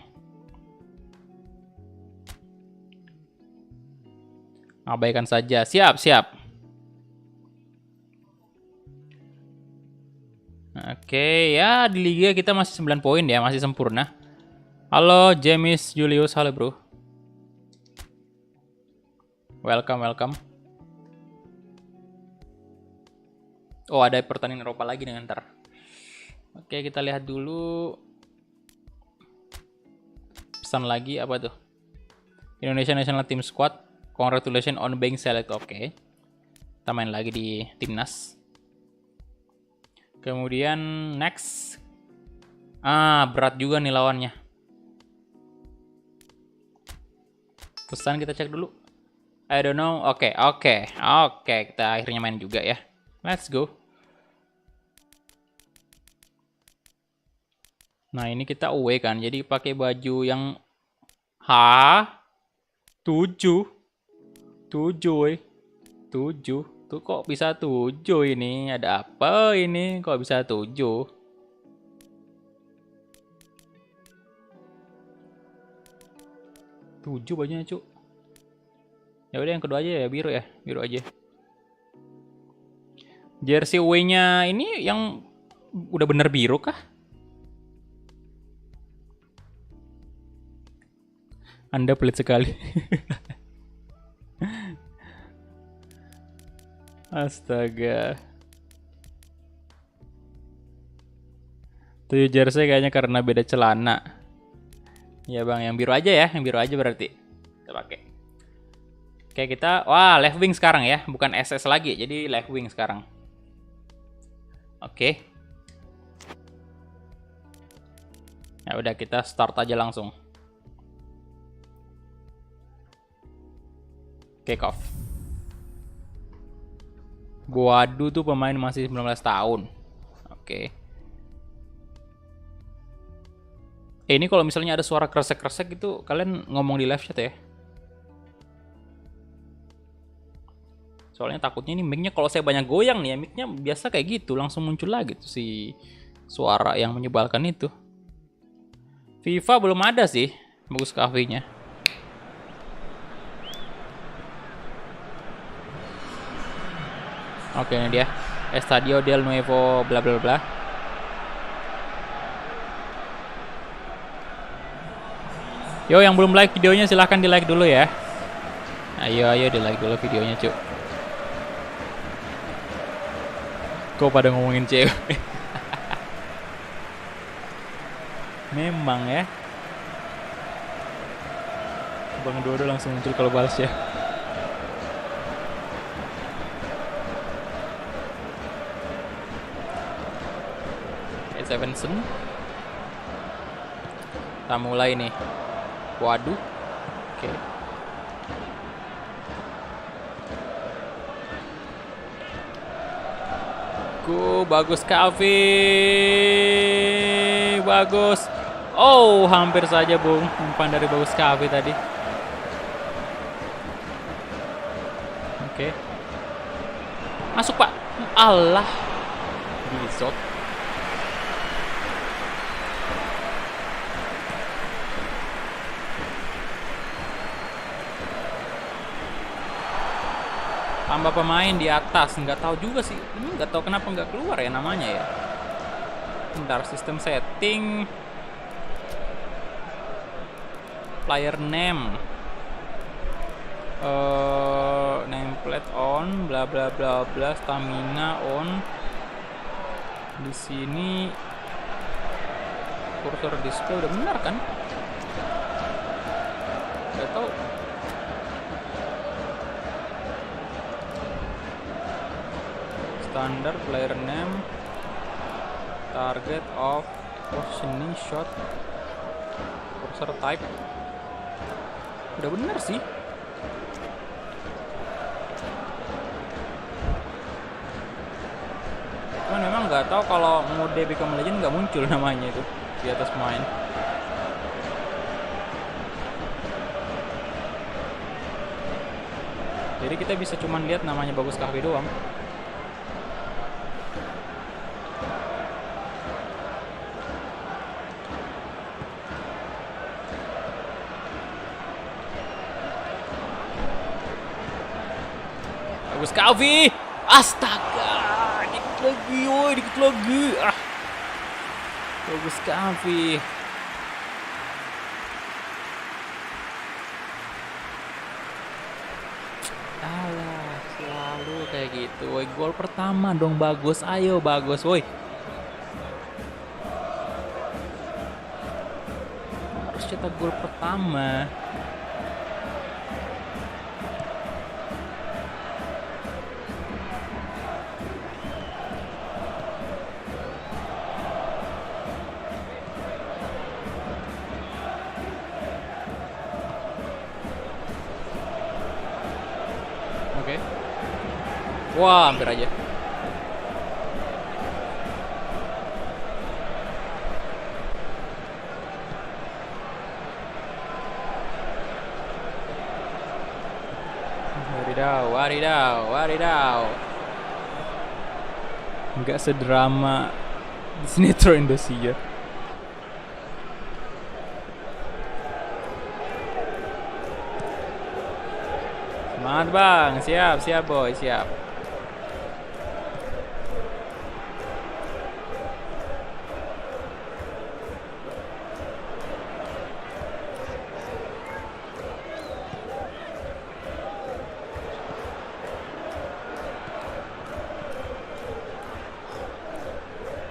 Abaikan saja. Siap. Oke, ya di liga kita masih 9 poin ya, masih sempurna. Halo James Julius, halo bro. Welcome. Oh, ada pertandingan Eropa lagi nih ntar. Oke, kita lihat dulu. Pesan lagi apa tuh? Indonesia National Team Squad. Congratulations on being select. Oke. Kita main lagi di timnas. Kemudian next. Berat juga nih lawannya. Pesan kita cek dulu. I don't know. Oke. Kita akhirnya main juga ya. Let's go. Nah, ini kita away kan. Jadi pakai baju yang 7. 7, woi. 7. Tuh kok bisa 7 ini? Ada apa ini? Kok bisa 7? Tujuh bajunya, Cuk. Ya udah yang kedua aja ya, biru ya. Biru aja. Jersey away-nya ini yang udah bener biru kah? Anda pelit sekali. Astaga. 7 jersey kayaknya karena beda celana. Ya bang, yang biru aja ya. Yang biru aja berarti. Kita pakai. Oke, kita... Wah, left wing sekarang ya. Bukan SS lagi. Jadi left wing sekarang. Oke. Ya udah, kita start aja langsung. Kick off. Waduh, tuh pemain masih 19 tahun. Oke. Ini kalau misalnya ada suara kresek-kresek gitu, kalian ngomong di live chat ya. Soalnya takutnya ini mic-nya kalau saya banyak goyang nih ya, mic-nya biasa kayak gitu, langsung muncul lagi tuh si suara yang menyebalkan itu. FIFA belum ada sih, bagus cafe-nya. Oke, ini dia. Estadio del Nuevo bla bla bla. Yo, yang belum like videonya silahkan di like dulu ya. Ayo di like dulu videonya, Cuk. Kok pada ngomongin cewek? Memang ya. Bang Dodo langsung muncul kalau balas ya. Stevenson. Kita mulai nih. Waduh. Oke. Bagus Kavi. Bagus. Oh, hampir saja Bung. Umpan dari Bagus Kavi tadi. Oke. Masuk, Pak. Allah. Gizot. Tambah pemain di atas, nggak tahu juga sih. Ini nggak tahu kenapa nggak keluar ya namanya ya. Bentar, sistem setting. Player name. Nameplate on, bla bla bla bla, stamina on. Di sini kursor display udah benar kan? Nggak tahu. Standard player name, target of positioning shot, cursor type, udah bener sih. Cuman memang nggak tahu kalau mode Become Legend nggak muncul namanya itu di atas main. Jadi kita bisa cuman lihat namanya Bagus Kahvi doang. Bagus Kavi. Astaga, dikit lagi, woi, dikit lagi. Bagus Kavi. Alah, selalu kayak gitu. Woi, gol pertama dong Bagus. Ayo Bagus, woi. Harus cetak gol pertama. Wah, hampir aja. Wadidaw, wadidaw, wadidaw. Nggak sedrama di sinetron Indosiar. Semangat bang, siap, siap boy, siap.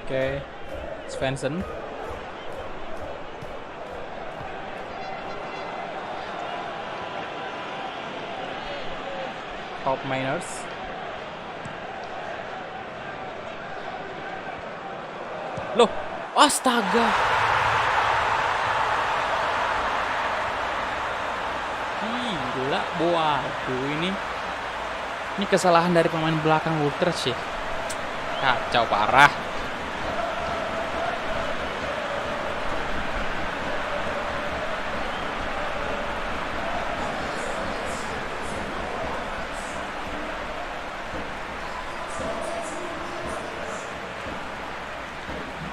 Oke, Svensson. Top Miners. Loh, astaga. Gila, waduh ini kesalahan dari pemain belakang Wolves sih. Kacau parah.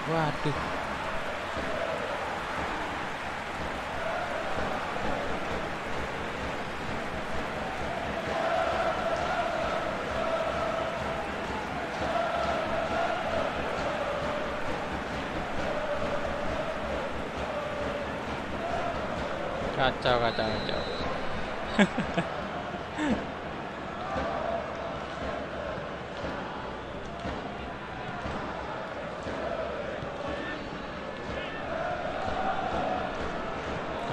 Waduh. Kacau, kacau, kacau.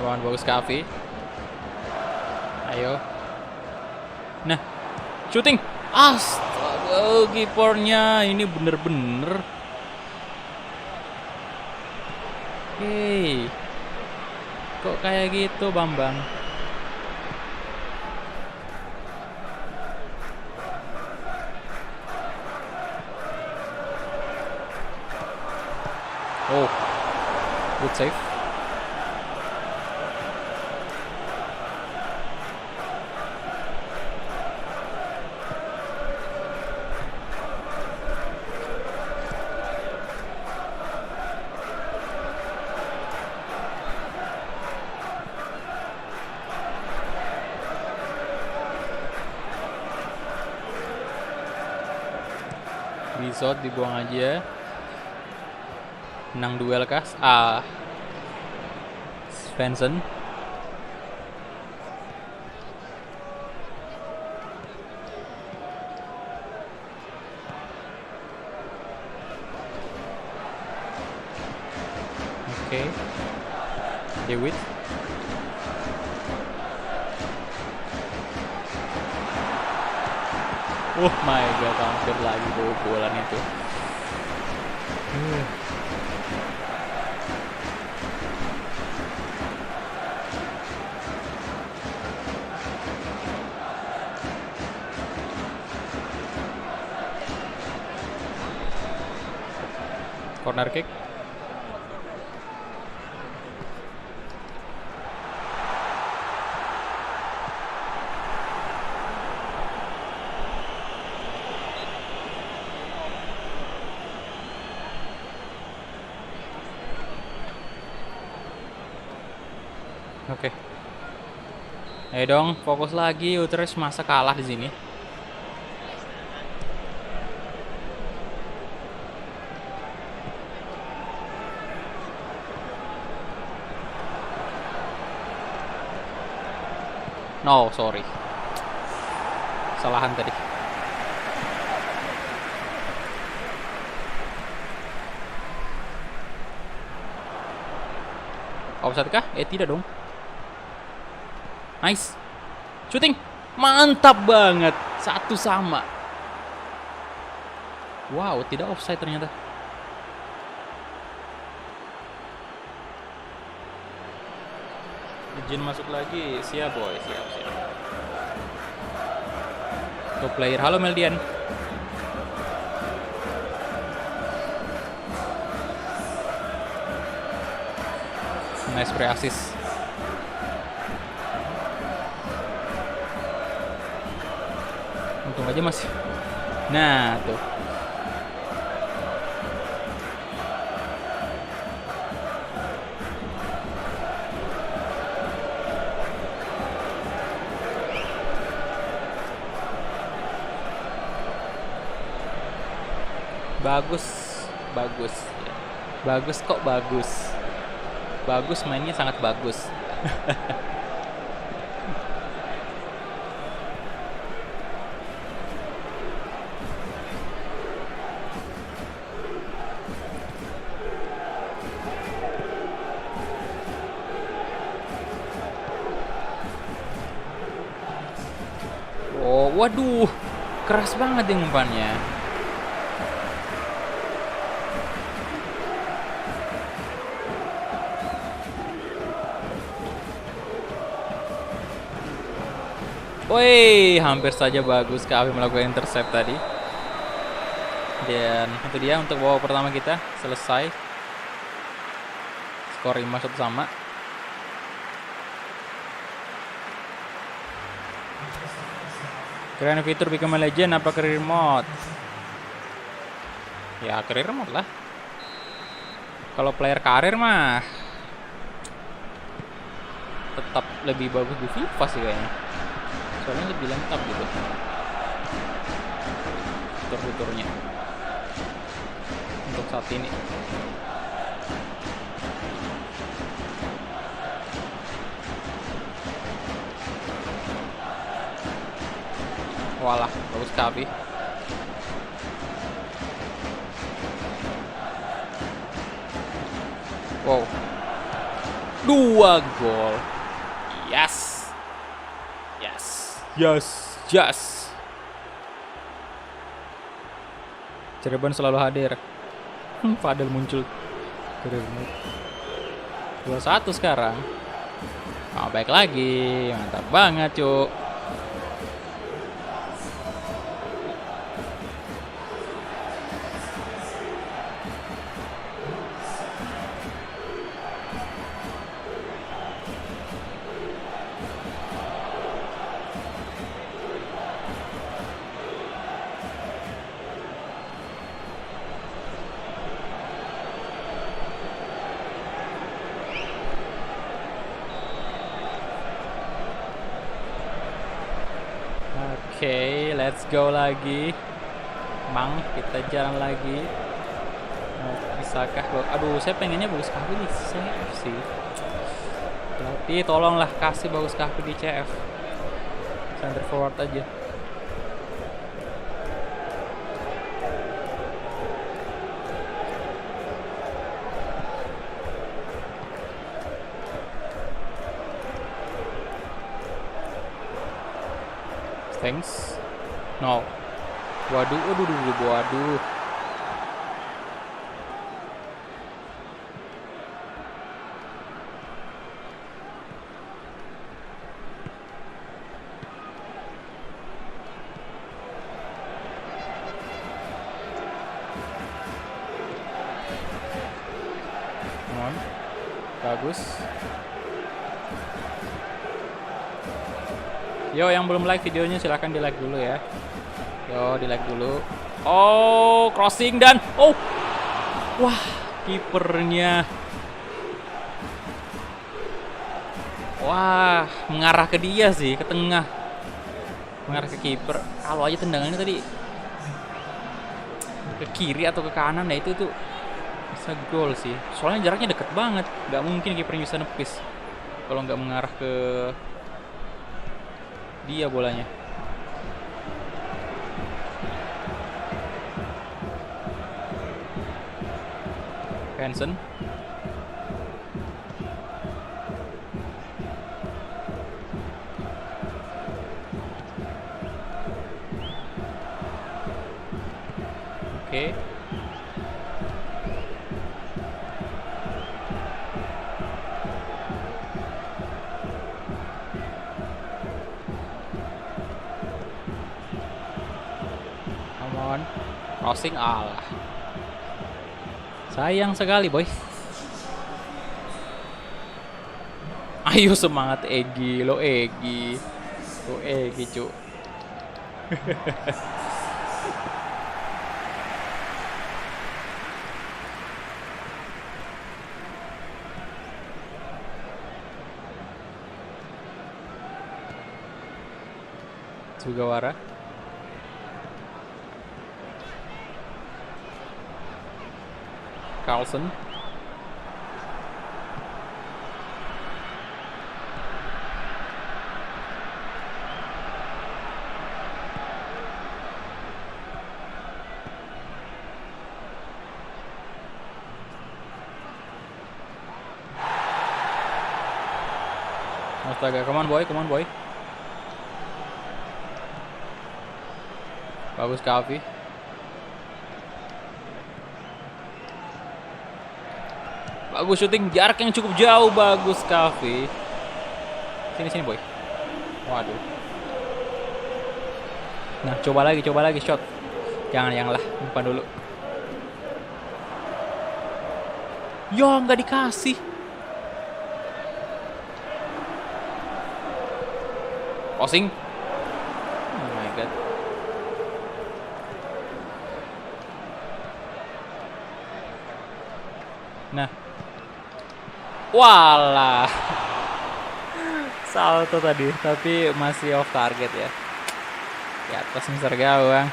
Lawan bagus Kavi. Ayo. Nah, shooting. Astaga, kipernya ini bener-bener. Hei. Kok kayak gitu, Bambang? Oh. Good save. Resort dibuang aja. Menang duel kah? Svensson. Oke. Dewitt. Oh my god, hampir lagi bobolan itu. Corner kick. Oke. Ayo dong, fokus lagi. Utrecht masa kalah di sini. No, sorry. Kesalahan tadi. Offside kah? Tidak dong. Nice. Shooting. Mantap banget. 1-1. Wow, tidak offside ternyata. Izin masuk lagi. Siap boy, siap. Top player. Halo Meldian. Nice free assist. Untung aja masih. Nah, tuh. Bagus, bagus. Bagus kok, bagus. Bagus, mainnya sangat bagus. Oh, waduh, keras banget yang umpannya. Woi, hampir saja bagus Kak Afi melakukan intercept tadi. Dan itu dia untuk babak pertama kita selesai. Skor 5-1 sama. Keren fitur Become a Legend apa career mode? Ya career mode lah. Kalau player karir mah tetap lebih bagus di FIFA sih kayaknya. Soalnya lebih lengkap gitu fitur-fiturnya untuk saat ini. Walah, bagus sekali. Wow, 2 gol. Yes. Cirebon selalu hadir. Fadel muncul. Keren banget. 2-1 sekarang. Oh, baik lagi. Mantap banget, Cuk. Oke, let's go lagi. Mang, kita jalan lagi. Bisakah? Aduh, saya pengennya bagus sekali di CF sih. Tapi tolonglah kasih bagus sekali di CF. Center forward aja. Thanks. No. Waduh. Come on. Bagus. Yo, yang belum like videonya silahkan di like dulu ya. Yo, di like dulu. Oh, crossing dan wah, kipernya. Wah, mengarah ke dia sih, ke tengah. Mengarah ke kiper. Kalau aja tendangannya tadi ke kiri atau ke kanan, ya itu tuh bisa gol sih. Soalnya jaraknya deket banget, nggak mungkin kipernya bisa nepis kalau nggak mengarah ke dia bolanya. Hansen. Oke. Crossing, alah. Sayang sekali, boy. Ayo semangat Egi, lo Egi, cuk. Sugawara. Carlson. Astaga, come on boy, come on boy. Bagus Kavi. Bagus syuting jarak yang cukup jauh, bagus Kavi. Sini boy. Waduh. Nah, coba lagi shot. Jangan lah, umpan dulu. Ya, nggak dikasih. Crossing. Oh my god. Nah. Walah. Salto tadi, tapi masih off target ya. Di atas Mister Gawang.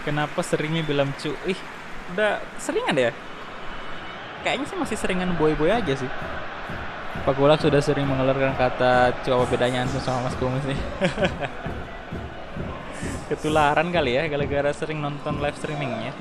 Kenapa seringnya bilang cu? Ih, udah seringan ya? Kayaknya sih masih seringan boy-boy aja sih. Pak Gulak sudah sering mengeluarkan kata cu, apa bedanya antum sama Mas Kumis nih? Ketularan kali ya, gara-gara sering nonton live streamingnya.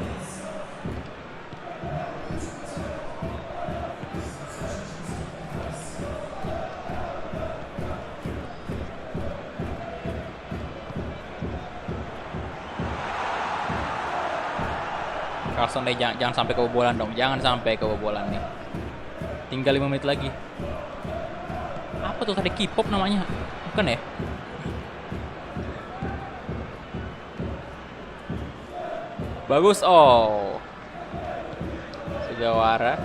Carlson deh, jangan sampai kebobolan dong. Jangan sampai kebobolan nih. Tinggal 5 menit lagi. Apa tuh tadi, K-pop namanya? Bukan ya? Bagus. Oh. Sugawara.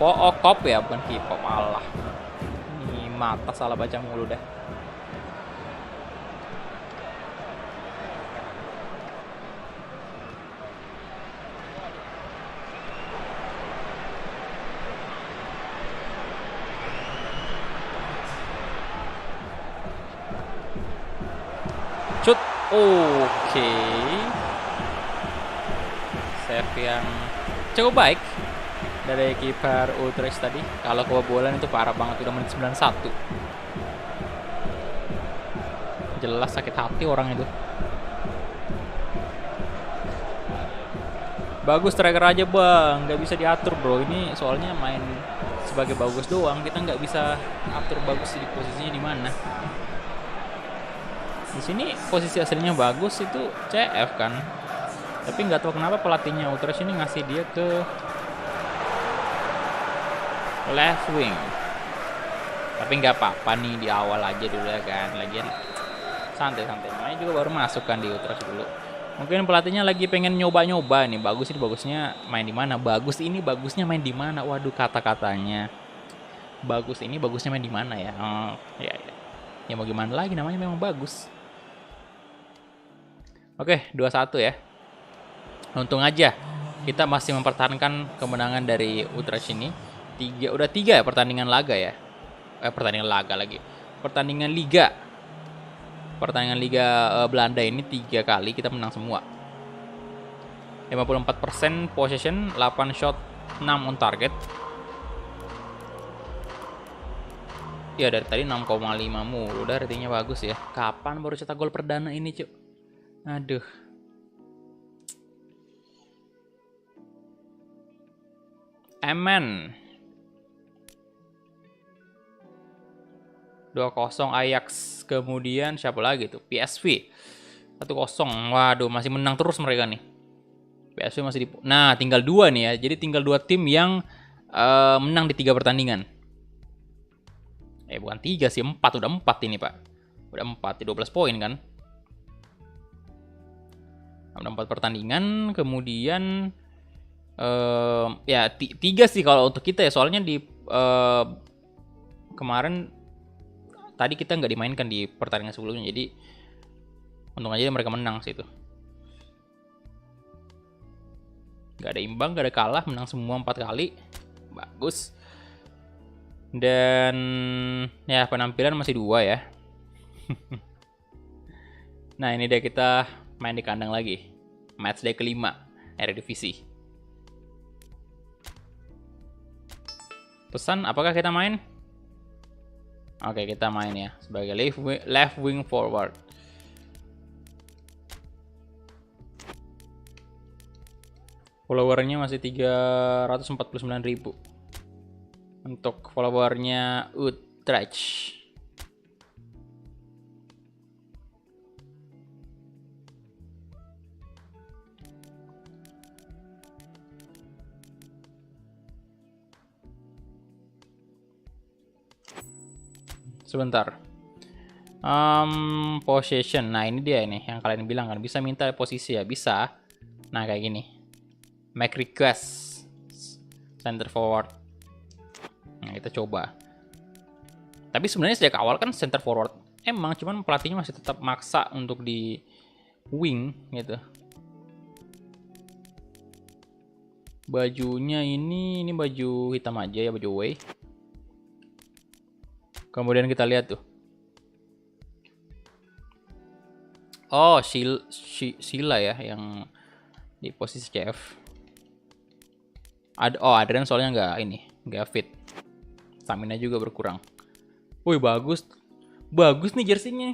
Pookop ya, bukan K-pop. Allah. Ini mata salah baca mulu dah. Shoot. Oke. Save yang cukup baik dari kiper Utrecht tadi. Kalau kebobolan itu parah banget, udah menit 91. Jelas sakit hati orang itu. Bagus striker aja bang, nggak bisa diatur bro. Ini soalnya main sebagai bagus doang, kita nggak bisa atur bagus di posisinya di mana. Di sini posisi aslinya bagus itu CF kan, tapi nggak tahu kenapa pelatihnya Utrecht ini ngasih dia ke left wing. Tapi nggak apa-apa nih, di awal aja dulu ya kan, lagian santai-santai. Namanya juga baru masuk kan di Utrecht dulu. Mungkin pelatihnya lagi pengen nyoba-nyoba nih, bagus ini bagusnya main di mana, bagus ini bagusnya main di mana. Waduh, kata-katanya bagus ini bagusnya main di mana ya. Ya mau gimana lagi, namanya memang bagus. Oke, 2-1 ya. Untung aja kita masih mempertahankan kemenangan dari Utrecht ini. Udah 3 ya pertandingan laga ya. Pertandingan laga lagi. Pertandingan liga. Pertandingan liga Belanda ini 3 kali kita menang semua. 54% possession, 8 shot, 6 on target. Ya dari tadi 6,5 mulu, udah ratingnya bagus ya. Kapan baru cetak gol perdana ini, Cuk? Aduh. Amen. 2-0 Ajax. Kemudian siapa lagi tuh? PSV. 1-0. Waduh, masih menang terus mereka nih. PSV masih di... Nah, tinggal 2 nih ya. Jadi tinggal 2 tim yang menang di 3 pertandingan. Bukan 3 sih, 4. Udah 4 ini, Pak. Udah 4, 12 poin kan. Udah 4 pertandingan, kemudian ya 3 sih kalau untuk kita ya. Soalnya di kemarin tadi kita nggak dimainkan di pertandingan sebelumnya, jadi untung aja mereka menang sih itu. Nggak ada imbang, nggak ada kalah, menang semua 4 kali. Bagus. Dan ya penampilan masih 2 ya. Nah ini dia kita main di kandang lagi. Matchday kelima Eredivisie. Pesan, apakah kita main? Oke, kita main ya sebagai left wing forward. Followernya masih 349.000. Untuk followernya Utrecht. Sebentar. Possession. Nah, ini dia ini yang kalian bilang kan bisa minta posisi ya, bisa. Nah, kayak gini. Make request center forward. Nah, kita coba. Tapi sebenarnya sejak awal kan center forward emang, cuman pelatihnya masih tetap maksa untuk di wing gitu. Bajunya ini baju hitam aja ya, baju away. Kemudian kita lihat tuh. Oh, Sila ya yang di posisi CF. Adrian soalnya nggak fit. Stamina juga berkurang. Wih, bagus. Bagus nih jersinya.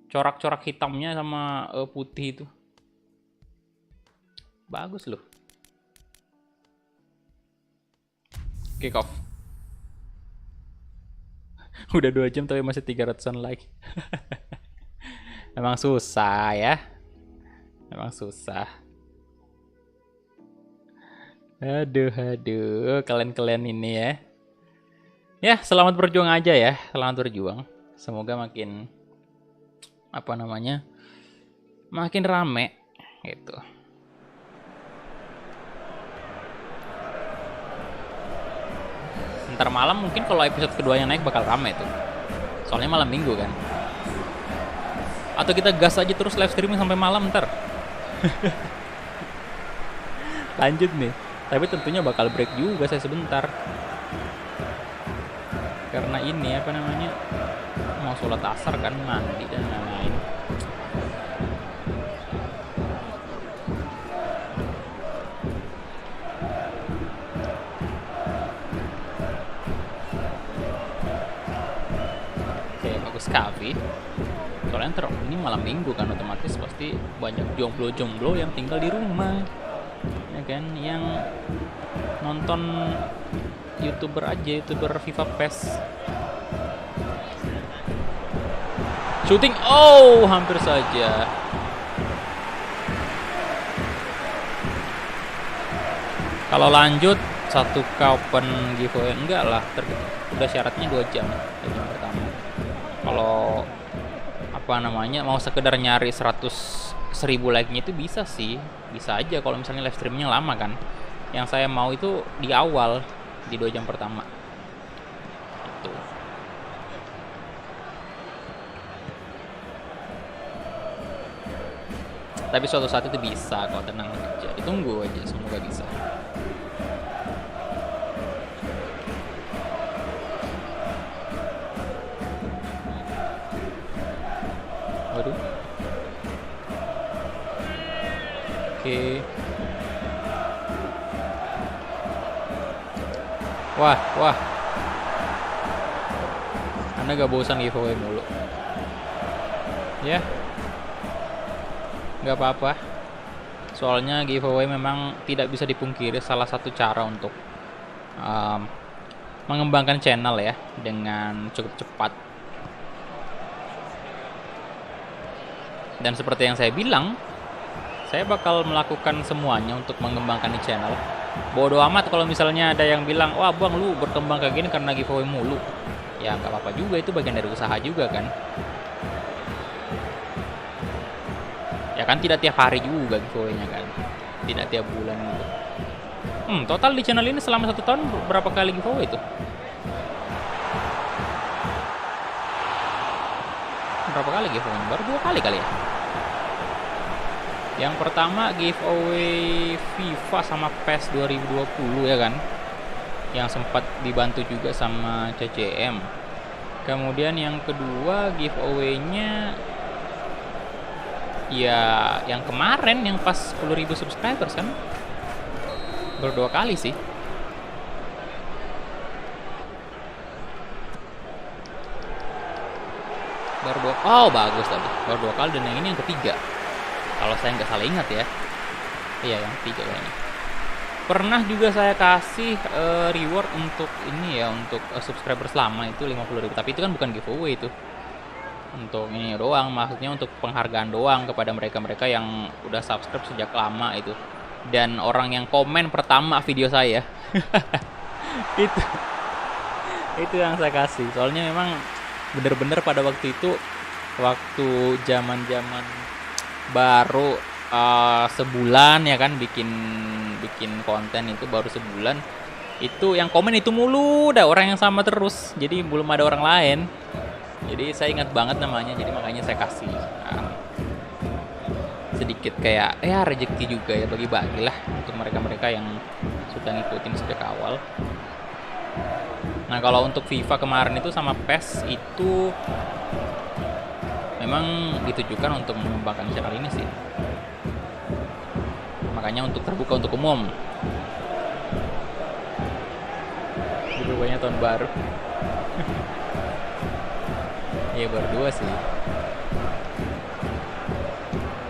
Corak-corak hitamnya sama putih itu. Bagus loh. Kick off. Udah 2 jam tapi masih 300-an like. Memang susah ya. Memang susah. Aduh, kalian ini ya. Ya, selamat berjuang aja ya. Selamat berjuang. Semoga makin makin rame gitu. Ntar malam mungkin kalau episode keduanya naik bakal rame tuh. Soalnya malam minggu kan. Atau kita gas aja terus live streaming sampai malam ntar. Lanjut nih. Tapi tentunya bakal break juga saya sebentar. Karena ini mau sholat asar kan, mandi dan lain-lain. Oke, bagus Kavi. Soalnya ini malam minggu kan, otomatis pasti banyak jomblo-jomblo yang tinggal di rumah. Ya kan, yang nonton YouTuber FIFA PES. Shooting, oh hampir saja. Kalau lanjut 1K open giveaway, enggak lah, udah syaratnya 2 jam pertama. Kalau mau sekedar nyari 100.000 like-nya itu bisa sih, bisa aja kalau misalnya live streamingnya lama kan. Yang saya mau itu di awal, di 2 jam pertama itu. Tapi suatu saat itu bisa kok, tenang aja, ditunggu aja, semoga bisa. Waduh. Oke. Wah. Anda gak bosan giveaway mulu? Ya. Gak apa-apa. Soalnya giveaway memang tidak bisa dipungkiri salah satu cara untuk mengembangkan channel ya dengan cukup cepat. Dan seperti yang saya bilang, saya bakal melakukan semuanya untuk mengembangkan di channel. Bodoh amat kalau misalnya ada yang bilang, wah bang lu berkembang kayak gini karena giveaway mulu. Ya nggak apa-apa juga, itu bagian dari usaha juga kan. Ya kan tidak tiap hari juga giveaway-nya kan. Tidak tiap bulan gitu. Total di channel ini selama 1 tahun berapa kali giveaway itu? berapa kali giveaway? Baru 2 kali kali ya. Yang pertama giveaway FIFA sama PES 2020 ya kan, yang sempat dibantu juga sama CCM. Kemudian yang kedua giveaway-nya ya yang kemarin yang pas 10.000 subscribers kan, baru 2 kali sih. Oh bagus tadi, baru 2 kali, dan yang ini yang ketiga kalau saya nggak salah ingat ya. Iya yang ketiga kayaknya. Pernah juga saya kasih reward untuk ini ya, untuk subscriber lama itu 50.000, tapi itu kan bukan giveaway, itu untuk ini doang, maksudnya untuk penghargaan doang kepada mereka-mereka yang udah subscribe sejak lama itu, dan orang yang komen pertama video saya. itu yang saya kasih, soalnya memang bener-bener pada waktu itu, waktu zaman-zaman baru sebulan ya kan, bikin konten itu baru sebulan, itu yang komen itu mulu dah orang yang sama terus, jadi belum ada orang lain, jadi saya ingat banget namanya, jadi makanya saya kasih. Sedikit kayak ya rezeki juga ya, bagi-bagi lah untuk mereka-mereka yang sudah ngikutin sejak awal. Nah kalau untuk FIFA kemarin itu sama PES itu memang ditujukan untuk mengembangkan channel ini sih, makanya untuk terbuka untuk umum. Giveaway-nya tahun baru. Iya baru 2 sih,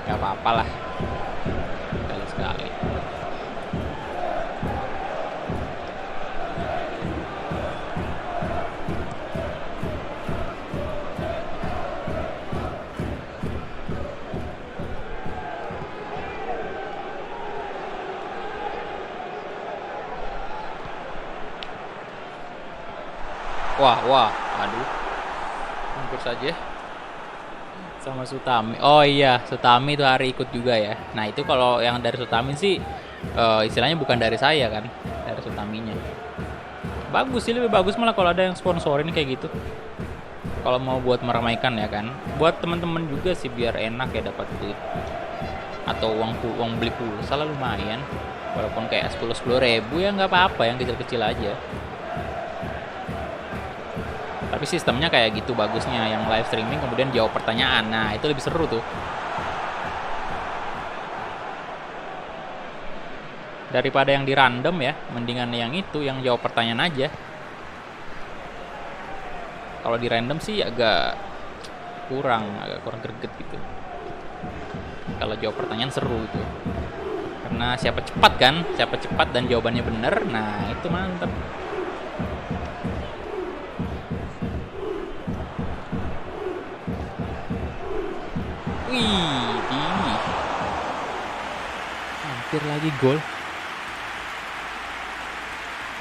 gak apa-apa lah, sekali-sekali. Wah, aduh, hampir saja sama Sutami. Oh iya, Sutami itu hari ikut juga ya. Nah itu kalau yang dari Sutami sih istilahnya bukan dari saya kan, dari Sutaminya. Bagus sih, lebih bagus malah kalau ada yang sponsorin kayak gitu. Kalau mau buat meramaikan ya kan, buat teman-teman juga sih biar enak ya dapat duit, atau uang beli pulsa lah lumayan, walaupun kayak 10 ribu ya nggak apa-apa, yang kecil-kecil aja. Tapi sistemnya kayak gitu bagusnya, yang live streaming kemudian jawab pertanyaan. Nah itu lebih seru tuh, daripada yang di random ya, mendingan yang itu, yang jawab pertanyaan aja. Kalau di random sih agak kurang greget gitu. Kalau jawab pertanyaan seru itu, karena siapa cepat dan jawabannya bener, nah itu mantep. Wih, hampir lagi gol.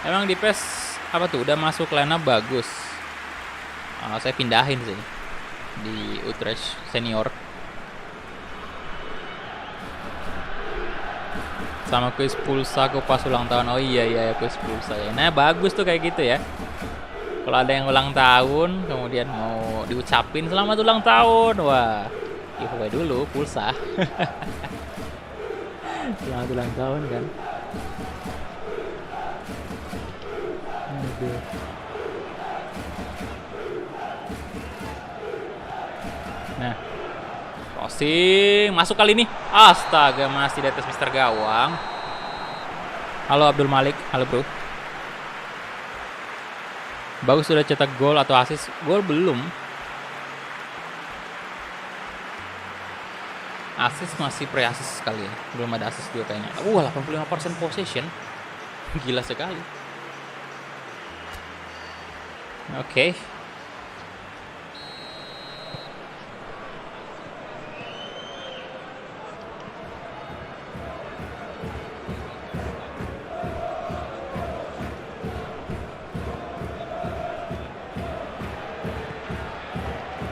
Emang di PES apa tuh udah masuk line up bagus. Saya pindahin sih di Utrecht Senior. Sama kuis pulsa aku pas ulang tahun. Oh iya kuis pulsa ya. Nah bagus tuh kayak gitu ya. Kalau ada yang ulang tahun kemudian mau diucapin selamat ulang tahun, wah giveaway dulu pulsa. Selamat ulang tahun kan. Aduh. Nah, crossing masuk kali ini. Astaga, masih di atas Mister Gawang. Halo Abdul Malik, halo bro. Bagus sudah cetak gol atau assist? Gol belum. Assist masih pre-assist sekali ya. Belum ada assist juga kayaknya. 85% possession. Gila sekali. Oke.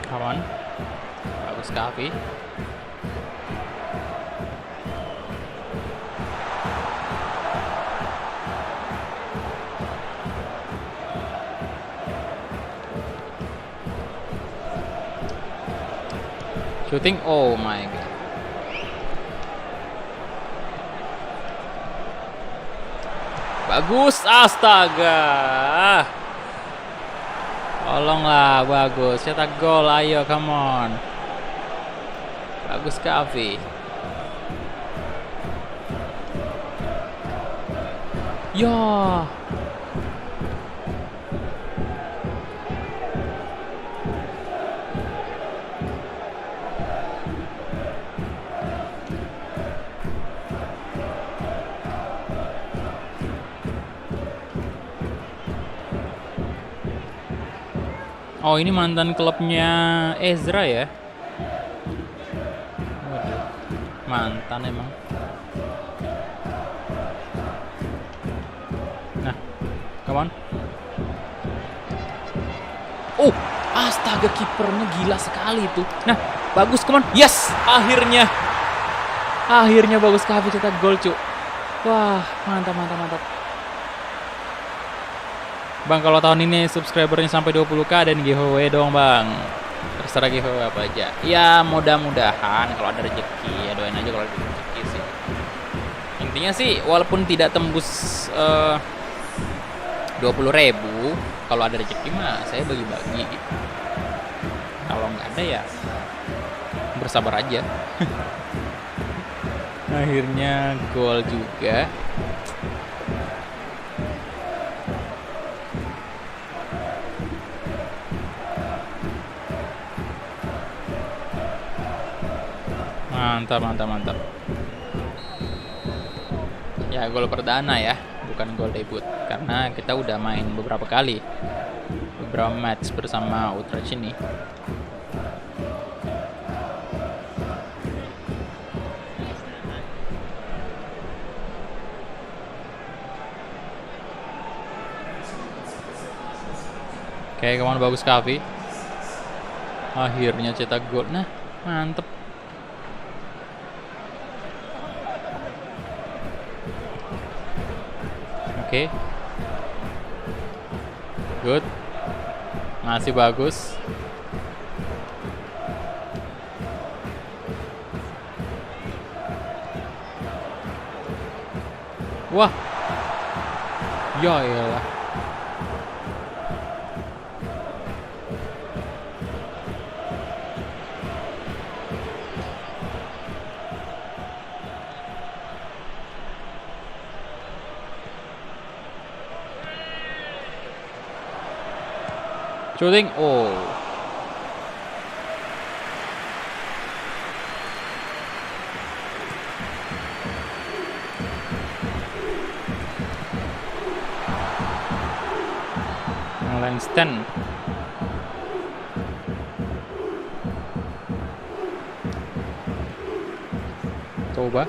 Kawan. Bagus Kavi. Shooting, oh my god. Bagus, astaga. Tolonglah, bagus. Cetak gol, ayo, come on. Bagus Kavi. Ya. Oh, ini mantan klubnya Ezra ya? Waduh, mantan emang. Nah, come on. Oh, astaga, kipernya gila sekali itu. Nah, bagus, come on. Yes, akhirnya. Akhirnya bagus Kavi cetak gol, Cuk. Wah, mantap, mantap, mantap. Bang, kalau tahun ini subscribernya sampai 20k dan giveaway dong, Bang. Terserah giveaway apa aja. Ya, mudah-mudahan kalau ada rezeki. Ya, doain aja kalau ada rezeki sih. Intinya sih, walaupun tidak tembus 20.000, kalau ada rezeki mah saya bagi-bagi gitu. Kalau nggak ada ya bersabar aja. Akhirnya gol juga. Mantap, mantap, mantap. Ya, gol perdana ya, bukan gol debut. Karena kita udah main beberapa kali, beberapa match bersama Utrecht ini. Oke, kemana bagus Kavi. Akhirnya cetak gol. Nah, mantep. Oke. Good. Masih bagus. Wah. Ya elah. Shooting, oh. Langston. Coba.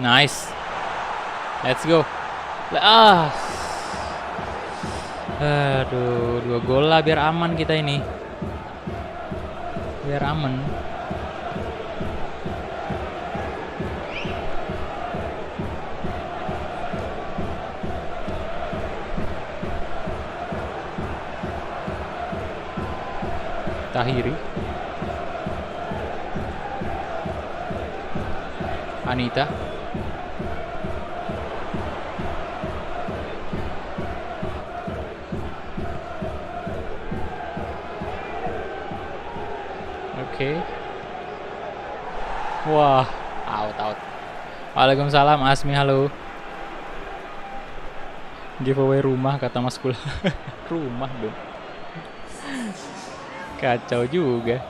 Nice. Let's go. Aduh, 2 gol lah biar aman kita ini. Biar aman. Tahiri. Anita. Oke. Wah, out. Waalaikumsalam Asmi, halo. Giveaway rumah kata Mas Kul. Rumah dong. Kacau juga.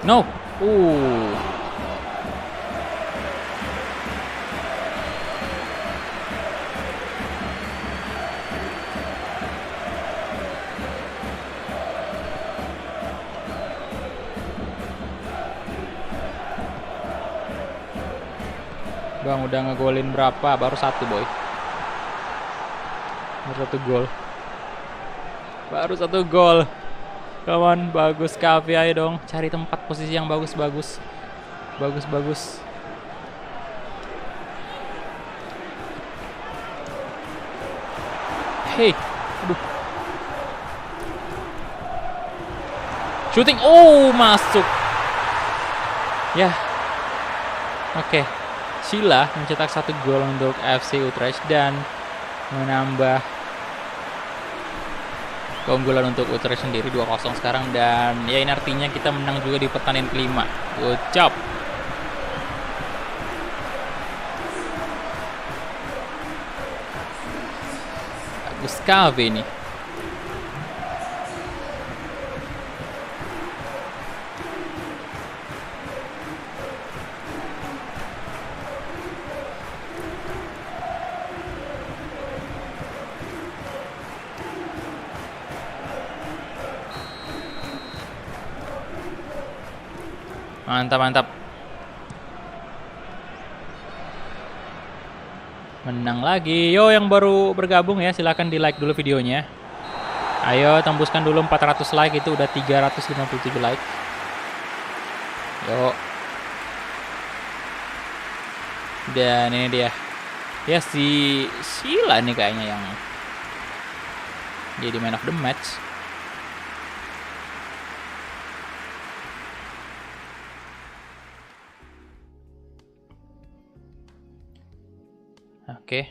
No. Bang udah ngegolin berapa? Baru 1 boy. Baru 1 gol. Baru 1 gol. Kawan, bagus Kavi, ayo dong. Cari tempat posisi yang bagus-bagus. Bagus-bagus. Hei, aduh. Shooting, oh masuk. Ya, oke. Sheila mencetak 1 gol untuk FC Utrecht dan menambah keunggulan untuk Utrecht sendiri 2-0 sekarang, dan ya ini artinya kita menang juga di pertandingan kelima. Good job. Bagus sekali ini. Mantap, mantap. Menang lagi. Yo, yang baru bergabung ya, silahkan di like dulu videonya. Ayo tembuskan dulu 400 like, itu udah 357 like. Yo. Dan ini dia. Ya si Sheila nih kayaknya yang jadi man of the match. Oke.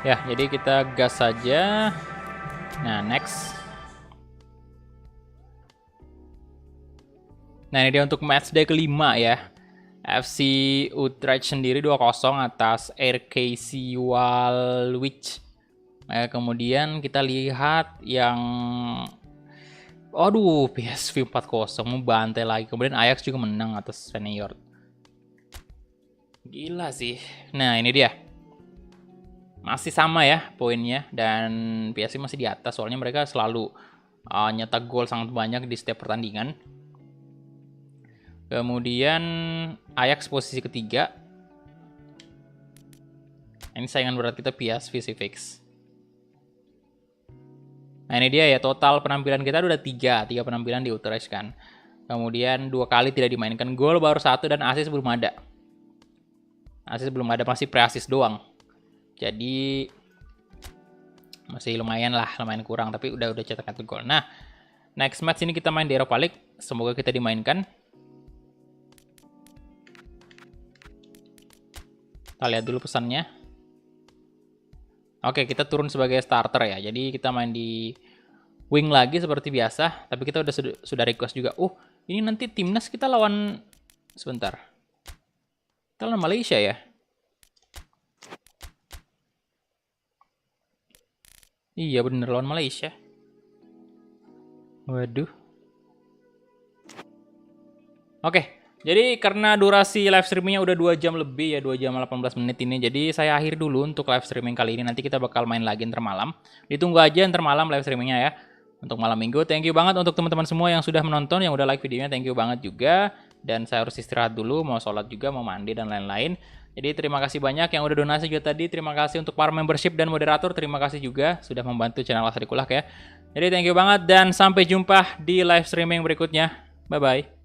Ya, jadi kita gas saja. Nah, next. Nah, ini dia untuk matchday kelima ya. FC Utrecht sendiri 2-0 atas RKC Waalwijk. Kemudian kita lihat yang aduh, PSV 4-0 membantai lagi. Kemudian Ajax juga menang atas Feyenoord. Gila sih. Nah, ini dia. Masih sama ya poinnya, dan PSV masih di atas soalnya mereka selalu nyetak gol sangat banyak di setiap pertandingan. Kemudian Ajax posisi ketiga. Ini saingan berat kita PSV sih fix. Nah, ini dia ya, total penampilan kita udah 3 penampilan di Utrecht kan. Kemudian 2 kali tidak dimainkan, gol baru 1, dan assist belum ada. Assist belum ada, masih pre-assist doang. Jadi masih lumayan lah, lumayan kurang, tapi udah cetak 1 gol. Nah, next match ini kita main di Europa League, semoga kita dimainkan. Kita lihat dulu pesannya. Oke, kita turun sebagai starter ya. Jadi kita main di wing lagi seperti biasa. Tapi kita sudah request juga. Oh, ini nanti timnas kita lawan sebentar. Kita lawan Malaysia ya. Iya bener, lawan Malaysia. Waduh. Oke. Jadi karena durasi live streamingnya udah 2 jam lebih ya, 2 jam 18 menit ini. Jadi saya akhiri dulu untuk live streaming kali ini. Nanti kita bakal main lagi ntar malam. Ditunggu aja ntar malam live streamingnya ya. Untuk malam minggu. Thank you banget untuk teman-teman semua yang sudah menonton, yang udah like videonya. Thank you banget juga. Dan saya harus istirahat dulu, mau sholat juga, mau mandi dan lain-lain. Jadi terima kasih banyak yang udah donasi juga tadi. Terima kasih untuk para membership dan moderator. Terima kasih juga sudah membantu channel Asri Kulak ya. Jadi thank you banget dan sampai jumpa di live streaming berikutnya. Bye-bye.